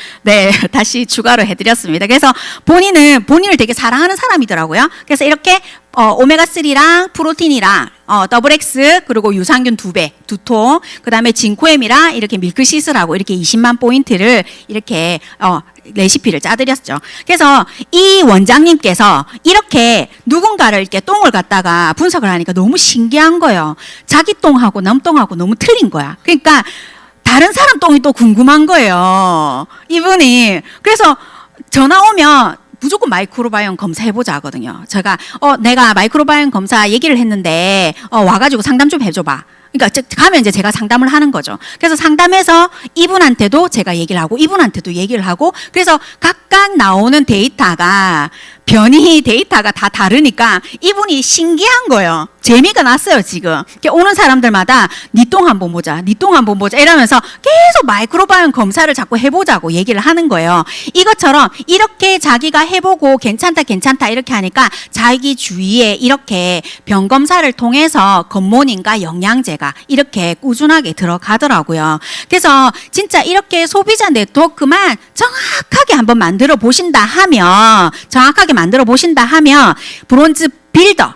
다시 추가로 해드렸습니다. 그래서 본인을 되게 사랑하는 사람이더라고요. 그래서 이렇게 오메가3랑 프로틴이랑 더블 X 그리고 유산균 2배, 2통, 그 다음에 진코엠이랑 이렇게 밀크시슬하고 이렇게 20만 포인트를 이렇게 레시피를 짜드렸죠. 그래서 이 원장님께서 이렇게 누군가를 이렇게 똥을 갖다가 분석을 하니까 너무 신기한 거예요. 자기 똥하고 남 똥하고 너무 틀린 거야. 그러니까 다른 사람 똥이 또 궁금한 거예요. 이분이. 그래서 전화 오면 무조건 마이크로바이옴 검사해보자 하거든요. 제가 내가 마이크로바이옴 검사 얘기를 했는데 와가지고 상담 좀 해줘봐. 그러니까 가면 이제 제가 상담을 하는 거죠. 그래서 상담해서 이분한테도 제가 얘기를 하고 이분한테도 얘기를 하고, 그래서 각각 나오는 데이터가 변이 데이터가 다 다르니까 이분이 신기한 거예요. 재미가 났어요, 지금. 오는 사람들마다 니 똥 한번 보자, 니 똥 한번 보자 이러면서 계속 마이크로바이옴 검사를 자꾸 해보자고 얘기를 하는 거예요. 이것처럼 이렇게 자기가 해보고 괜찮다 이렇게 하니까 자기 주위에 이렇게 병 검사를 통해서 겉모닝과 영양제가 이렇게 꾸준하게 들어가더라고요. 그래서 진짜 이렇게 소비자 네트워크만 정확하게 한번 만들어 보신다 하면 브론즈 빌더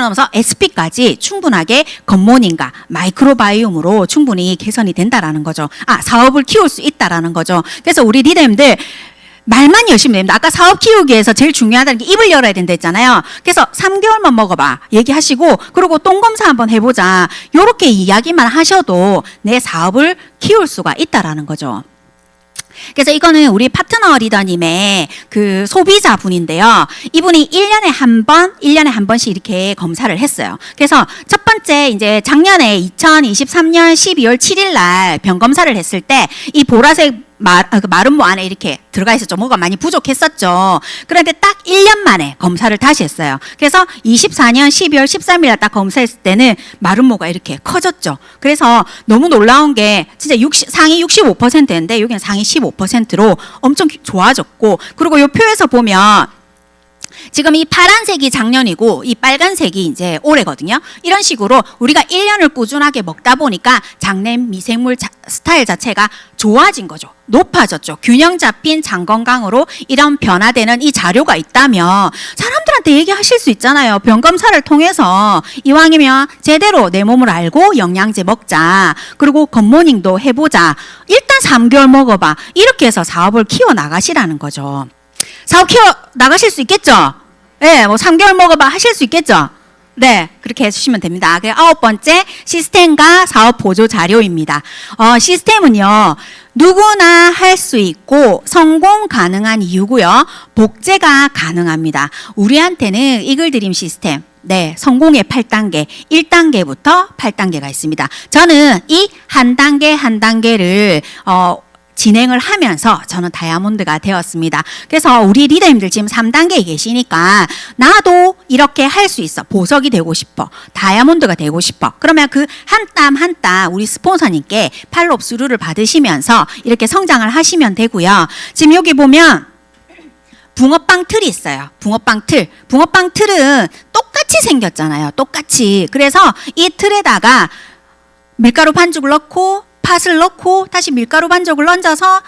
넘어서 SP까지 충분하게 겉모닝과 마이크로바이옴으로 충분히 개선이 된다라는 거죠. 사업을 키울 수 있다라는 거죠. 그래서 우리 리더님들 말만 열심히 됩니다. 아까 사업 키우기에서 제일 중요하다는 게 입을 열어야 된다 했잖아요. 그래서 3개월만 먹어봐 얘기하시고, 그리고 똥검사 한번 해보자, 요렇게 이야기만 하셔도 내 사업을 키울 수가 있다라는 거죠. 그래서 이거는 우리 파트너 리더님의 그 소비자분인데요. 이분이 1년에 한 번씩 이렇게 검사를 했어요. 그래서 첫 번째 이제 작년에 2023년 12월 7일 날 병 검사를 했을 때 이 보라색 마름모 안에 이렇게 들어가 있었죠. 뭐가 많이 부족했었죠. 그런데 딱 1년 만에 검사를 다시 했어요. 그래서 24년 12월 13일 날 딱 검사했을 때는 마름모가 이렇게 커졌죠. 그래서 너무 놀라운 게 진짜 상위 65%인데 여기는 상위 15%로 엄청 좋아졌고, 그리고 이 표에서 보면 지금 이 파란색이 작년이고 이 빨간색이 이제 올해거든요. 이런 식으로 우리가 1년을 꾸준하게 먹다 보니까 장내 미생물 스타일 자체가 좋아진 거죠. 높아졌죠. 균형 잡힌 장 건강으로 이런 변화되는 이 자료가 있다면 사람들한테 얘기하실 수 있잖아요. 병 검사를 통해서 이왕이면 제대로 내 몸을 알고 영양제 먹자, 그리고 겉모닝도 해보자, 일단 3개월 먹어봐, 이렇게 해서 사업을 키워 나가시라는 거죠. 사업 키워 나가실 수 있겠죠? 네, 뭐 3개월 먹어봐 하실 수 있겠죠? 네, 그렇게 해주시면 됩니다. 9번째, 시스템과 사업 보조 자료입니다. 시스템은요, 누구나 할 수 있고 성공 가능한 이유고요. 복제가 가능합니다. 우리한테는 이글드림 시스템, 성공의 8단계, 1단계부터 8단계가 있습니다. 저는 이 한 단계 한 단계를 진행을 하면서 저는 다이아몬드가 되었습니다. 그래서 우리 리더님들 지금 3단계에 계시니까 나도 이렇게 할 수 있어, 보석이 되고 싶어, 다이아몬드가 되고 싶어, 그러면 그 한 땀 한 땀 우리 스폰서님께 팔로업 수루를 받으시면서 이렇게 성장을 하시면 되고요. 지금 여기 보면 붕어빵 틀이 있어요. 붕어빵 틀은 똑같이 생겼잖아요. 똑같이. 그래서 이 틀에다가 밀가루 반죽을 넣고 팥을 넣고 다시 밀가루 반죽을 얹어서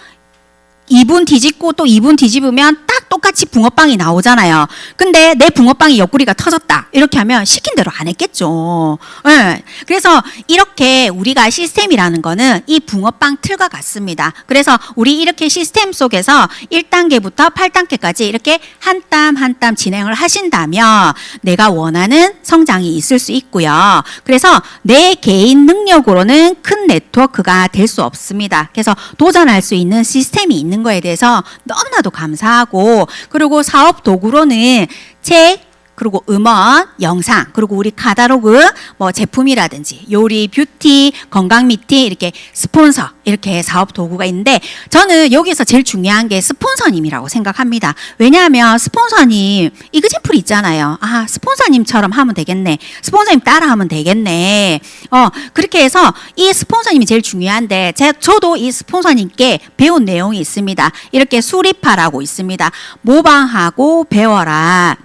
2분 뒤집고 또 2분 뒤집으면 딱 똑같이 붕어빵이 나오잖아요. 근데 내 붕어빵이 옆구리가 터졌다, 이렇게 하면 시킨 대로 안 했겠죠. 네. 그래서 이렇게 우리가 시스템이라는 거는 이 붕어빵 틀과 같습니다. 그래서 우리 이렇게 시스템 속에서 1단계부터 8단계까지 이렇게 한 땀 한 땀 진행을 하신다면 내가 원하는 성장이 있을 수 있고요. 그래서 내 개인 능력으로는 큰 네트워크가 될 수 없습니다. 그래서 도전할 수 있는 시스템이 있는 거에 대해서 너무나도 감사하고, 그리고 사업 도구로는 책, 그리고 음원, 영상, 그리고 우리 카탈로그, 뭐 제품이라든지 요리, 뷰티, 건강 미팅 이렇게 스폰서 이렇게 사업 도구가 있는데 저는 여기서 제일 중요한 게 스폰서님이라고 생각합니다. 왜냐하면 스폰서님 이그제플 있잖아요. 아, 스폰서님처럼 하면 되겠네. 스폰서님 따라하면 되겠네. 그렇게 해서 이 스폰서님이 제일 중요한데 저도 이 스폰서님께 배운 내용이 있습니다. 이렇게 수리파라고 있습니다. 모방하고 배워라.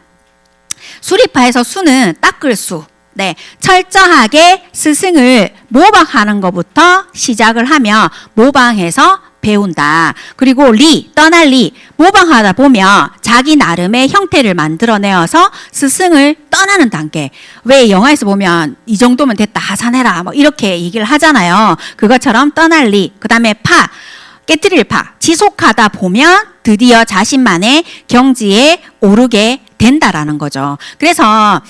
수리파에서 수는 닦을 수. 네, 철저하게 스승을 모방하는 것부터 시작을 하며 모방해서 배운다. 그리고 떠날 모방하다 보면 자기 나름의 형태를 만들어내어서 스승을 떠나는 단계. 왜 영화에서 보면 이 정도면 됐다, 하산해라, 뭐 이렇게 얘기를 하잖아요. 그것처럼 떠날 그 다음에 깨트릴 지속하다 보면 드디어 자신만의 경지에 오르게 된다라는 거죠. 그래서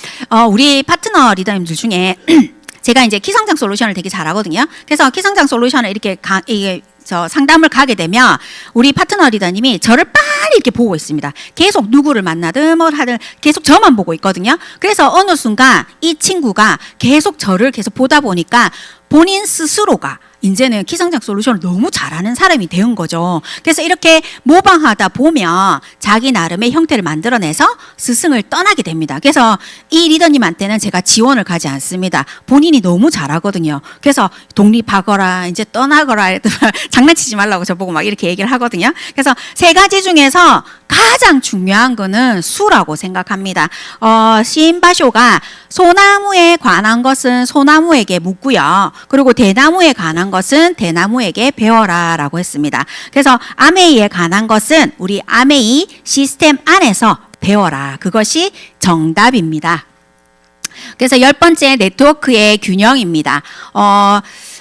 우리 파트너 리더님들 중에 제가 이제 키성장 솔루션을 되게 잘하거든요. 그래서 키성장 솔루션을 이렇게 상담을 가게 되면 우리 파트너 리더님이 저를 빨리 이렇게 보고 있습니다. 계속 누구를 만나든 뭘 하든 계속 저만 보고 있거든요. 그래서 어느 순간 이 친구가 계속 저를 계속 보다 보니까 본인 스스로가 이제는 키성장 솔루션을 너무 잘하는 사람이 되는 거죠. 그래서 이렇게 모방하다 보면 자기 나름의 형태를 만들어내서 스승을 떠나게 됩니다. 그래서 이 리더님한테는 제가 지원을 가지 않습니다. 본인이 너무 잘하거든요. 그래서 독립하거라, 이제 떠나거라, 장난치지 말라고 저보고 막 이렇게 얘기를 하거든요. 그래서 세 가지 중에서 가장 중요한 거는 수라고 생각합니다. 시인바쇼가 소나무에 관한 것은 소나무에게 묻고요. 그리고 대나무에 관한 것은 대나무에게 배워라 라고 했습니다. 그래서 아메이에 관한 것은 우리 아메이 시스템 안에서 배워라. 그것이 정답입니다. 그래서 10번째 네트워크의 균형입니다.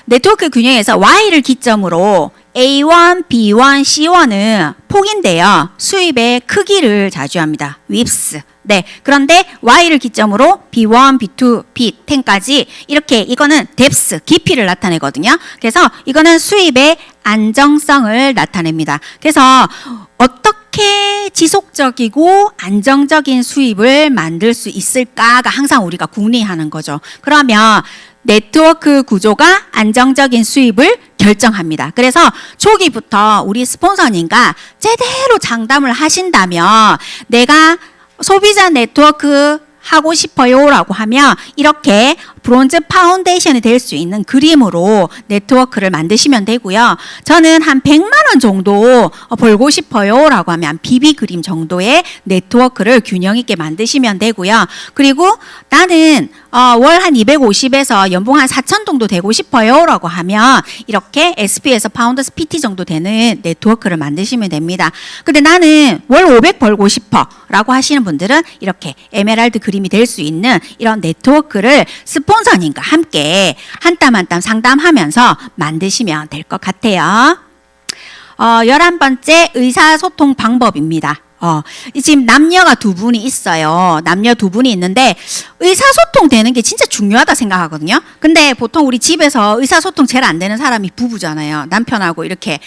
네트워크 균형에서 Y를 기점으로 A1, B1, C1은 폭인데요. 수입의 크기를 자주합니다. 윕스. 네. 그런데 Y를 기점으로 B1, B2, B10까지 이렇게 이거는 뎁스, 깊이를 나타내거든요. 그래서 이거는 수입의 안정성을 나타냅니다. 그래서 어떻게 지속적이고 안정적인 수입을 만들 수 있을까가 항상 우리가 궁리하는 거죠. 그러면 네트워크 구조가 안정적인 수입을 결정합니다. 그래서 초기부터 우리 스폰서님과 제대로 상담을 하신다면 내가 소비자 네트워크 하고 싶어요라고 하면 이렇게 브론즈 파운데이션이 될 수 있는 그림으로 네트워크를 만드시면 되고요. 저는 한 100만 원 정도 벌고 싶어요라고 하면 BB 그림 정도의 네트워크를 균형 있게 만드시면 되고요. 그리고 나는 월 한 250에서 연봉 한 4천 정도 되고 싶어요라고 하면 이렇게 SP에서 파운더스 PT 정도 되는 네트워크를 만드시면 됩니다. 근데 나는 월 500 벌고 싶어라고 하시는 분들은 이렇게 에메랄드 그림이 될 수 있는 이런 네트워크를 스폰서님과 함께 한 땀 한 땀 상담하면서 만드시면 될 것 같아요. 11번째 의사소통 방법입니다. 지금 남녀가 두 분이 있어요. 남녀 두 분이 있는데 의사소통 되는 게 진짜 중요하다 생각하거든요. 근데 보통 우리 집에서 의사소통 제일 안 되는 사람이 부부잖아요. 남편하고 이렇게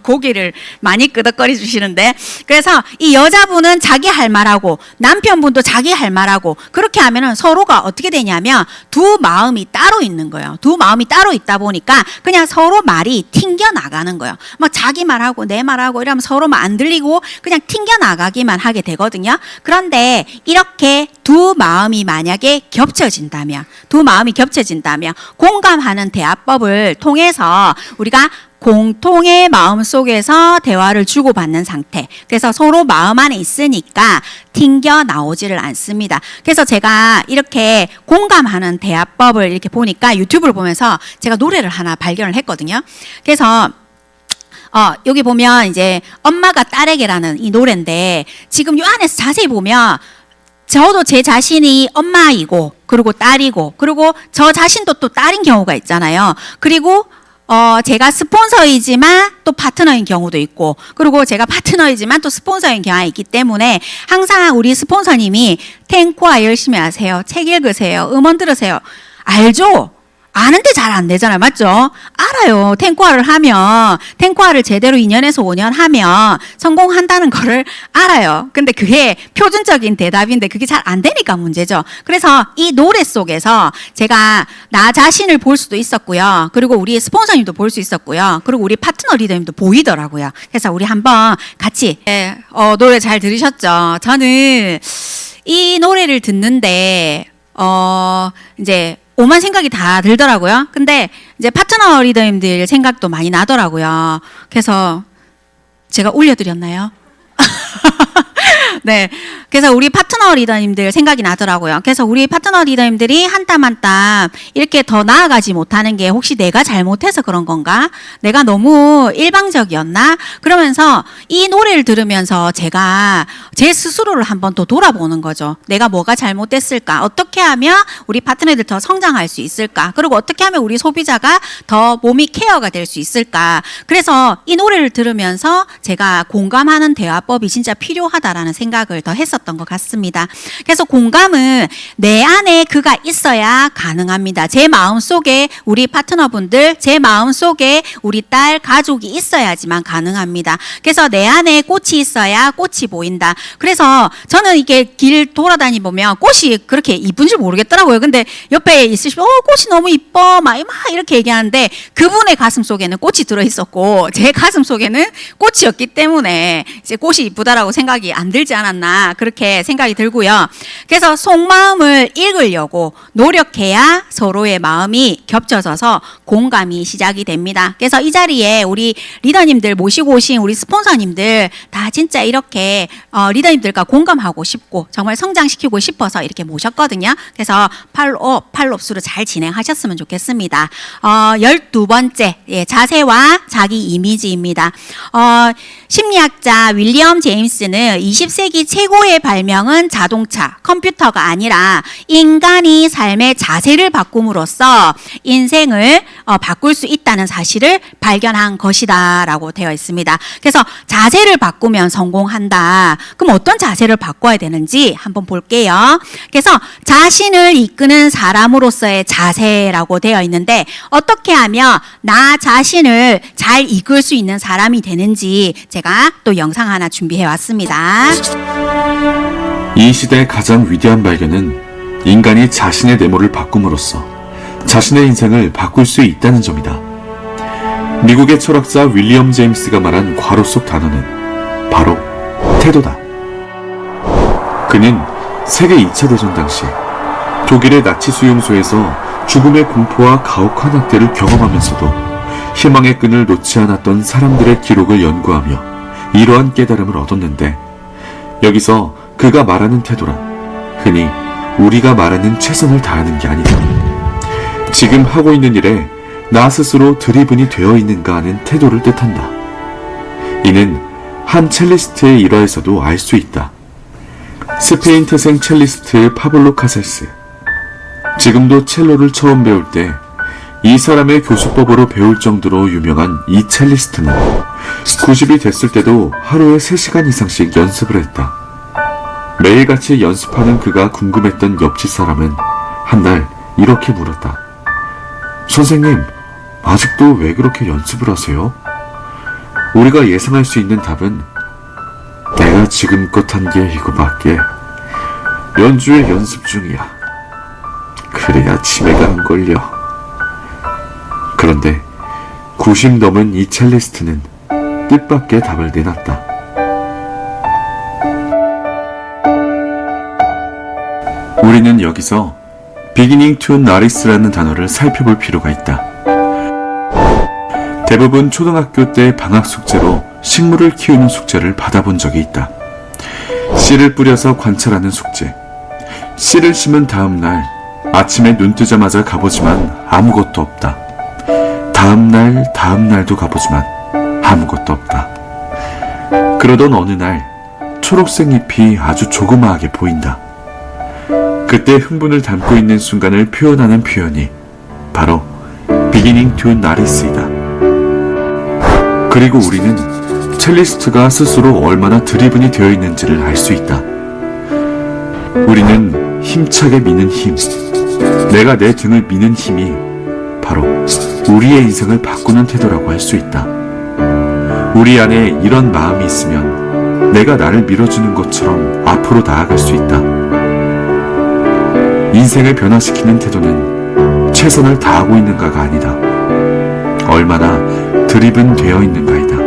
고개를 많이 끄덕거리 주시는데 그래서 이 여자분은 자기 할 말하고 남편분도 자기 할 말하고 그렇게 하면은 서로가 어떻게 되냐면 두 마음이 따로 있는 거예요. 두 마음이 따로 있다 보니까 그냥 서로 말이 튕겨 나가는 거예요. 막 자기 말하고 내 말하고 이러면 서로 막 안 들리고 그냥 튕겨 나가기만 하게 되거든요. 그런데 이렇게 두 마음이 만약에 겹쳐진다면 공감하는 대화법을 통해서 우리가 공통의 마음 속에서 대화를 주고받는 상태. 그래서 서로 마음 안에 있으니까 튕겨 나오지를 않습니다. 그래서 제가 이렇게 공감하는 대화법을 이렇게 보니까 유튜브를 보면서 제가 노래를 하나 발견을 했거든요. 그래서 여기 보면 이제 엄마가 딸에게라는 이 노래인데 지금 이 안에서 자세히 보면 저도 제 자신이 엄마이고 그리고 딸이고 그리고 저 자신도 또 딸인 경우가 있잖아요. 그리고 제가 스폰서이지만 또 파트너인 경우도 있고 그리고 제가 파트너이지만 또 스폰서인 경우가 있기 때문에 항상 우리 스폰서님이 탱코아 열심히 하세요. 책 읽으세요. 음원 들으세요. 알죠? 아는데 잘 안 되잖아요. 맞죠? 알아요. 탱고화를 하면, 탱고화를 제대로 2년에서 5년 하면 성공한다는 거를 알아요. 근데 그게 표준적인 대답인데 그게 잘 안 되니까 문제죠. 그래서 이 노래 속에서 제가 나 자신을 볼 수도 있었고요. 그리고 우리 스폰서님도 볼 수 있었고요. 그리고 우리 파트너 리더님도 보이더라고요. 그래서 우리 한번 같이, 노래 잘 들으셨죠? 저는 이 노래를 듣는데, 이제, 오만 생각이 다 들더라고요. 근데 이제 파트너 리더님들 생각도 많이 나더라고요. 그래서 제가 올려드렸나요? 네. 그래서 우리 파트너 리더님들 생각이 나더라고요. 그래서 우리 파트너 리더님들이 한 땀 한 땀 이렇게 더 나아가지 못하는 게 혹시 내가 잘못해서 그런 건가? 내가 너무 일방적이었나? 그러면서 이 노래를 들으면서 제가 제 스스로를 한번 더 돌아보는 거죠. 내가 뭐가 잘못됐을까? 어떻게 하면 우리 파트너들 더 성장할 수 있을까? 그리고 어떻게 하면 우리 소비자가 더 몸이 케어가 될 수 있을까? 그래서 이 노래를 들으면서 제가 공감하는 대화법이 진짜 필요하다라는 생각을 더 했었던 것 같습니다. 그래서 공감은 내 안에 그가 있어야 가능합니다. 제 마음 속에 우리 파트너분들, 제 마음 속에 우리 딸 가족이 있어야지만 가능합니다. 그래서 내 안에 꽃이 있어야 꽃이 보인다. 그래서 저는 이게 길 돌아다니 보면 꽃이 그렇게 이쁜 줄 모르겠더라고요. 근데 옆에 있으시면 꽃이 너무 이뻐 막 이렇게 얘기하는데 그분의 가슴 속에는 꽃이 들어 있었고 제 가슴 속에는 꽃이었기 때문에 이제 꽃이 이쁘다라고 생각이 안 들지 않았나 그렇게 생각이 들고요. 그래서 속마음을 읽으려고 노력해야 서로의 마음이 겹쳐져서 공감이 시작이 됩니다. 그래서 이 자리에 우리 리더님들 모시고 오신 우리 스폰서님들 다 진짜 이렇게 리더님들과 공감하고 싶고 정말 성장시키고 싶어서 이렇게 모셨거든요. 그래서 팔로업수로 잘 진행하셨으면 좋겠습니다. 12번째 자세와 자기 이미지입니다. 심리학자 윌리엄 제임스는 20세기 최고의 발명은 자동차, 컴퓨터가 아니라 인간이 삶의 자세를 바꿈으로써 인생을 바꿀 수 있다는 사실을 발견한 것이다 라고 되어 있습니다. 그래서 자세를 바꾸면 성공한다. 그럼 어떤 자세를 바꿔야 되는지 한번 볼게요. 그래서 자신을 이끄는 사람으로서의 자세라고 되어 있는데 어떻게 하면 나 자신을 잘 이끌 수 있는 사람이 되는지 제가 또 영상 하나 준비해 왔습니다. 이 시대의 가장 위대한 발견은 인간이 자신의 내모를 바꿈으로써 자신의 인생을 바꿀 수 있다는 점이다. 미국의 철학자 윌리엄 제임스가 말한 괄호 속 단어는 바로 태도다. 그는 세계 2차 대전 당시 독일의 나치 수용소에서 죽음의 공포와 가혹한 학대를 경험하면서도 희망의 끈을 놓지 않았던 사람들의 기록을 연구하며 이러한 깨달음을 얻었는데 여기서 그가 말하는 태도란 흔히 우리가 말하는 최선을 다하는 게 아니다. 지금 하고 있는 일에 나 스스로 드리븐이 되어 있는가 하는 태도를 뜻한다. 이는 한 첼리스트의 일화에서도 알 수 있다. 스페인 태생 첼리스트 파블로 카셀스. 지금도 첼로를 처음 배울 때 이 사람의 교수법으로 배울 정도로 유명한 이 첼리스트는 90이 됐을 때도 하루에 3시간 이상씩 연습을 했다. 매일같이 연습하는 그가 궁금했던 옆집 사람은 한 날 이렇게 물었다. 선생님, 아직도 왜 그렇게 연습을 하세요? 우리가 예상할 수 있는 답은 내가 지금껏 한 게 이거밖에. 연주의 연습 중이야. 그래야 치매가 안 걸려. 그런데 90 넘은 이 첼리스트는 뜻밖의 답을 내놨다. 우리는 여기서 beginning to notice라는 단어를 살펴볼 필요가 있다. 대부분 초등학교 때 방학 숙제로 식물을 키우는 숙제를 받아본 적이 있다. 씨를 뿌려서 관찰하는 숙제. 씨를 심은 다음 날 아침에 눈 뜨자마자 가보지만 아무것도 없다. 다음 날도 가보지만 아무것도 없다. 그러던 어느 날 초록색 잎이 아주 조그마하게 보인다. 그때 흥분을 담고 있는 순간을 표현하는 표현이 바로 beginning to notice이다. 그리고 우리는 첼리스트가 스스로 얼마나 드리븐이 되어 있는지를 알 수 있다. 우리는 힘차게 미는 힘, 내가 내 등을 미는 힘이 바로 우리의 인생을 바꾸는 태도라고 할 수 있다. 우리 안에 이런 마음이 있으면 내가 나를 밀어주는 것처럼 앞으로 나아갈 수 있다. 인생을 변화시키는 태도는 최선을 다하고 있는가가 아니다. 얼마나 드립은 되어 있는가이다.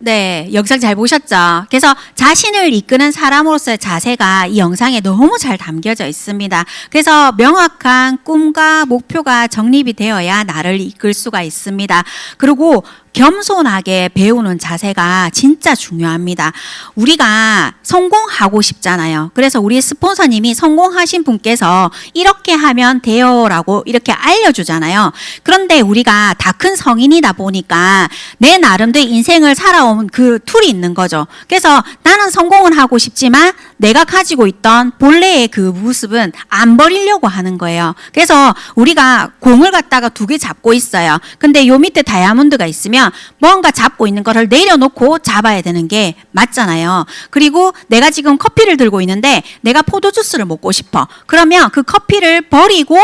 네, 영상 잘 보셨죠? 그래서 자신을 이끄는 사람으로서의 자세가 이 영상에 너무 잘 담겨져 있습니다. 그래서 명확한 꿈과 목표가 정립이 되어야 나를 이끌 수가 있습니다. 그리고 겸손하게 배우는 자세가 진짜 중요합니다. 우리가 성공하고 싶잖아요. 그래서 우리 스폰서님이 성공하신 분께서 이렇게 하면 돼요라고 이렇게 알려주잖아요. 그런데 우리가 다 큰 성인이다 보니까 내 나름대로 인생을 살아온 그 툴이 있는 거죠. 그래서 나는 성공을 하고 싶지만 내가 가지고 있던 본래의 그 모습은 안 버리려고 하는 거예요. 그래서 우리가 공을 갖다가 두 개 잡고 있어요. 근데 요 밑에 다이아몬드가 있으면 뭔가 잡고 있는 거를 내려놓고 잡아야 되는 게 맞잖아요. 그리고 내가 지금 커피를 들고 있는데 내가 포도주스를 먹고 싶어. 그러면 그 커피를 버리고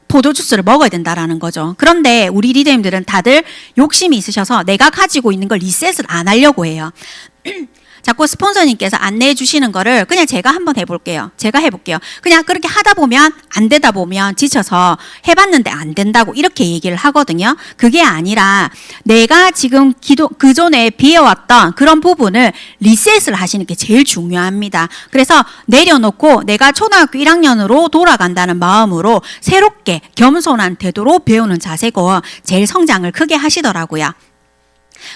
포도주스를 먹어야 된다라는 거죠. 그런데 우리 리더님들은 다들 욕심이 있으셔서 내가 가지고 있는 걸 리셋을 안 하려고 해요. 자꾸 스폰서님께서 안내해 주시는 거를 그냥 제가 한번 해볼게요. 제가 해볼게요. 그냥 그렇게 하다 보면 안 되다 보면 지쳐서 해봤는데 안 된다고 이렇게 얘기를 하거든요. 그게 아니라 내가 지금 그전에 비워왔던 그런 부분을 리셋을 하시는 게 제일 중요합니다. 그래서 내려놓고 내가 초등학교 1학년으로 돌아간다는 마음으로 새롭게 겸손한 태도로 배우는 자세고 제일 성장을 크게 하시더라고요.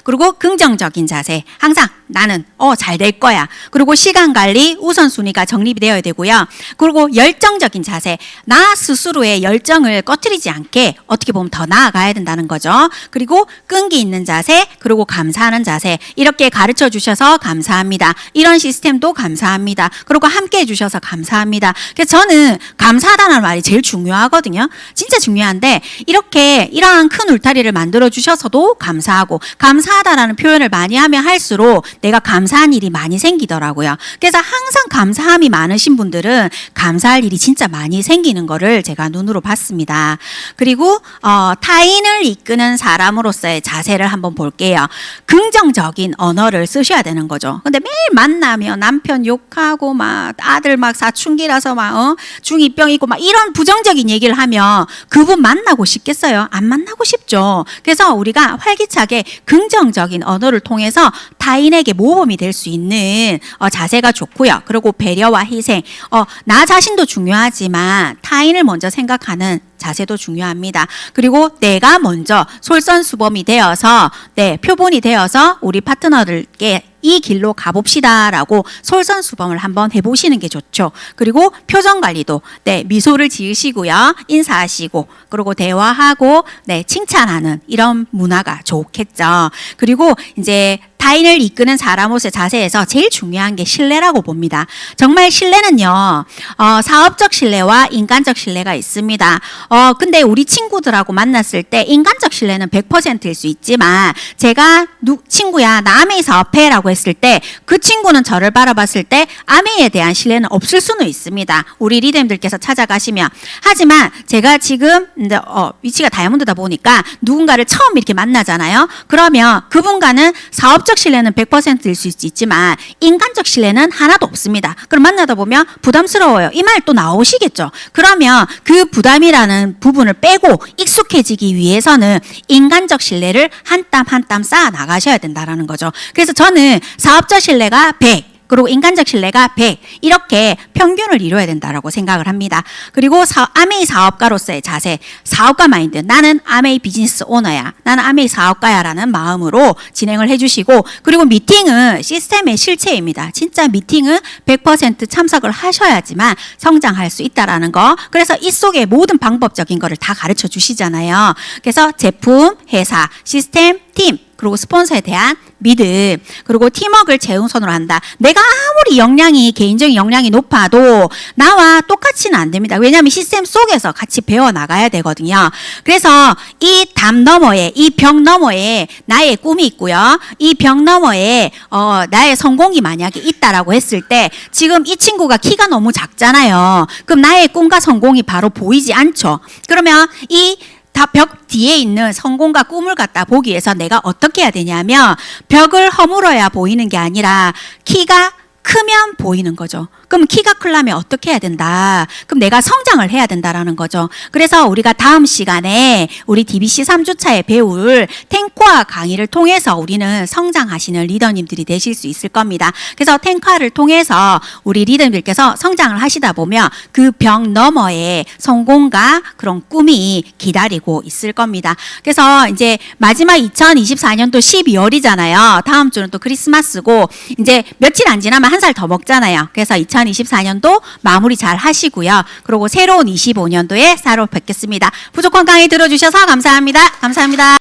그리고 긍정적인 자세. 항상 나는 잘 될 거야. 그리고 시간 관리 우선순위가 정립이 되어야 되고요. 그리고 열정적인 자세. 나 스스로의 열정을 꺼트리지 않게 어떻게 보면 더 나아가야 된다는 거죠. 그리고 끈기 있는 자세, 그리고 감사하는 자세. 이렇게 가르쳐 주셔서 감사합니다. 이런 시스템도 감사합니다. 그리고 함께 해 주셔서 감사합니다. 그래서 저는 감사하다는 말이 제일 중요하거든요. 진짜 중요한데 이렇게 이러한 큰 울타리를 만들어 주셔서도 감사하고 감사하다라는 표현을 많이 하면 할수록 내가 감사한 일이 많이 생기더라고요. 그래서 항상 감사함이 많으신 분들은 감사할 일이 진짜 많이 생기는 거를 제가 눈으로 봤습니다. 그리고 타인을 이끄는 사람으로서의 자세를 한번 볼게요. 긍정적인 언어를 쓰셔야 되는 거죠. 근데 매일 만나면 남편 욕하고 막 아들 막 사춘기라서 막 중2병이고 막 이런 부정적인 얘기를 하면 그분 만나고 싶겠어요? 안 만나고 싶죠. 그래서 우리가 활기차게 긍정적인 언어를 통해서 타인에게 모범이 될 수 있는 자세가 좋고요. 그리고 배려와 희생, 나 자신도 중요하지만 타인을 먼저 생각하는 자세도 중요합니다. 그리고 내가 먼저 솔선수범이 되어서 표본이 되어서 우리 파트너들께 이 길로 가봅시다라고 솔선수범을 한번 해보시는 게 좋죠. 그리고 표정 관리도 미소를 지으시고요. 인사하시고 그리고 대화하고 칭찬하는 이런 문화가 좋겠죠. 그리고 이제 타인을 이끄는 사람으로서의 자세에서 제일 중요한 게 신뢰라고 봅니다. 정말 신뢰는요, 사업적 신뢰와 인간적 신뢰가 있습니다. 근데 우리 친구들하고 만났을 때 인간적 신뢰는 100%일 수 있지만 제가 친구야 나 아메이 사업해라고 했을 때 그 친구는 저를 바라봤을 때 아메이에 대한 신뢰는 없을 수는 있습니다. 우리 리더님들께서 찾아가시면. 하지만 제가 지금 위치가 다이아몬드다 보니까 누군가를 처음 이렇게 만나잖아요. 그러면 그분과는 사업적 신뢰는 100%일 수 있지만 인간적 신뢰는 하나도 없습니다. 그럼 만나다 보면 부담스러워요. 이 말 또 나오시겠죠. 그러면 그 부담이라는 부분을 빼고 익숙해지기 위해서는 인간적 신뢰를 한 땀 한 땀 쌓아 나가셔야 된다는 거죠. 그래서 저는 사업적 신뢰가 100, 그리고 인간적 신뢰가 100 이렇게 평균을 이루어야 된다고 생각을 합니다. 그리고 아메이 사업가로서의 자세, 사업가 마인드, 나는 아메이 비즈니스 오너야, 나는 아메이 사업가야라는 마음으로 진행을 해주시고, 그리고 미팅은 시스템의 실체입니다. 진짜 미팅은 100% 참석을 하셔야지만 성장할 수 있다라는 거. 그래서 이 속에 모든 방법적인 거를 다 가르쳐 주시잖아요. 그래서 제품, 회사, 시스템, 팀, 그리고 스폰서에 대한 믿음, 그리고 팀워크를 제 우선으로 한다. 내가 아무리 역량이 개인적인 역량이 높아도 나와 똑같이는 안 됩니다. 왜냐하면 시스템 속에서 같이 배워 나가야 되거든요. 그래서 이 담 너머에, 이 벽 너머에 나의 꿈이 있고요. 이 벽 너머에 나의 성공이 만약에 있다라고 했을 때 지금 이 친구가 키가 너무 작잖아요. 그럼 나의 꿈과 성공이 바로 보이지 않죠. 그러면 이 다 벽 뒤에 있는 성공과 꿈을 갖다 보기 위해서 내가 어떻게 해야 되냐면 벽을 허물어야 보이는 게 아니라 키가 크면 보이는 거죠. 그럼 키가 크려면 어떻게 해야 된다? 그럼 내가 성장을 해야 된다라는 거죠. 그래서 우리가 다음 시간에 우리 DBC 3주차에 배울 탱커와 강의를 통해서 우리는 성장하시는 리더님들이 되실 수 있을 겁니다. 그래서 탱커를 통해서 우리 리더님들께서 성장을 하시다 보면 그 벽 너머에 성공과 그런 꿈이 기다리고 있을 겁니다. 그래서 이제 마지막 2024년도 12월이잖아요. 다음 주는 또 크리스마스고 이제 며칠 안 지나면 한 살 더 먹잖아요. 그래서 2024년도 마무리 잘 하시고요. 그리고 새로운 25년도에 새로 뵙겠습니다. 부족한 강의 들어주셔서 감사합니다. 감사합니다.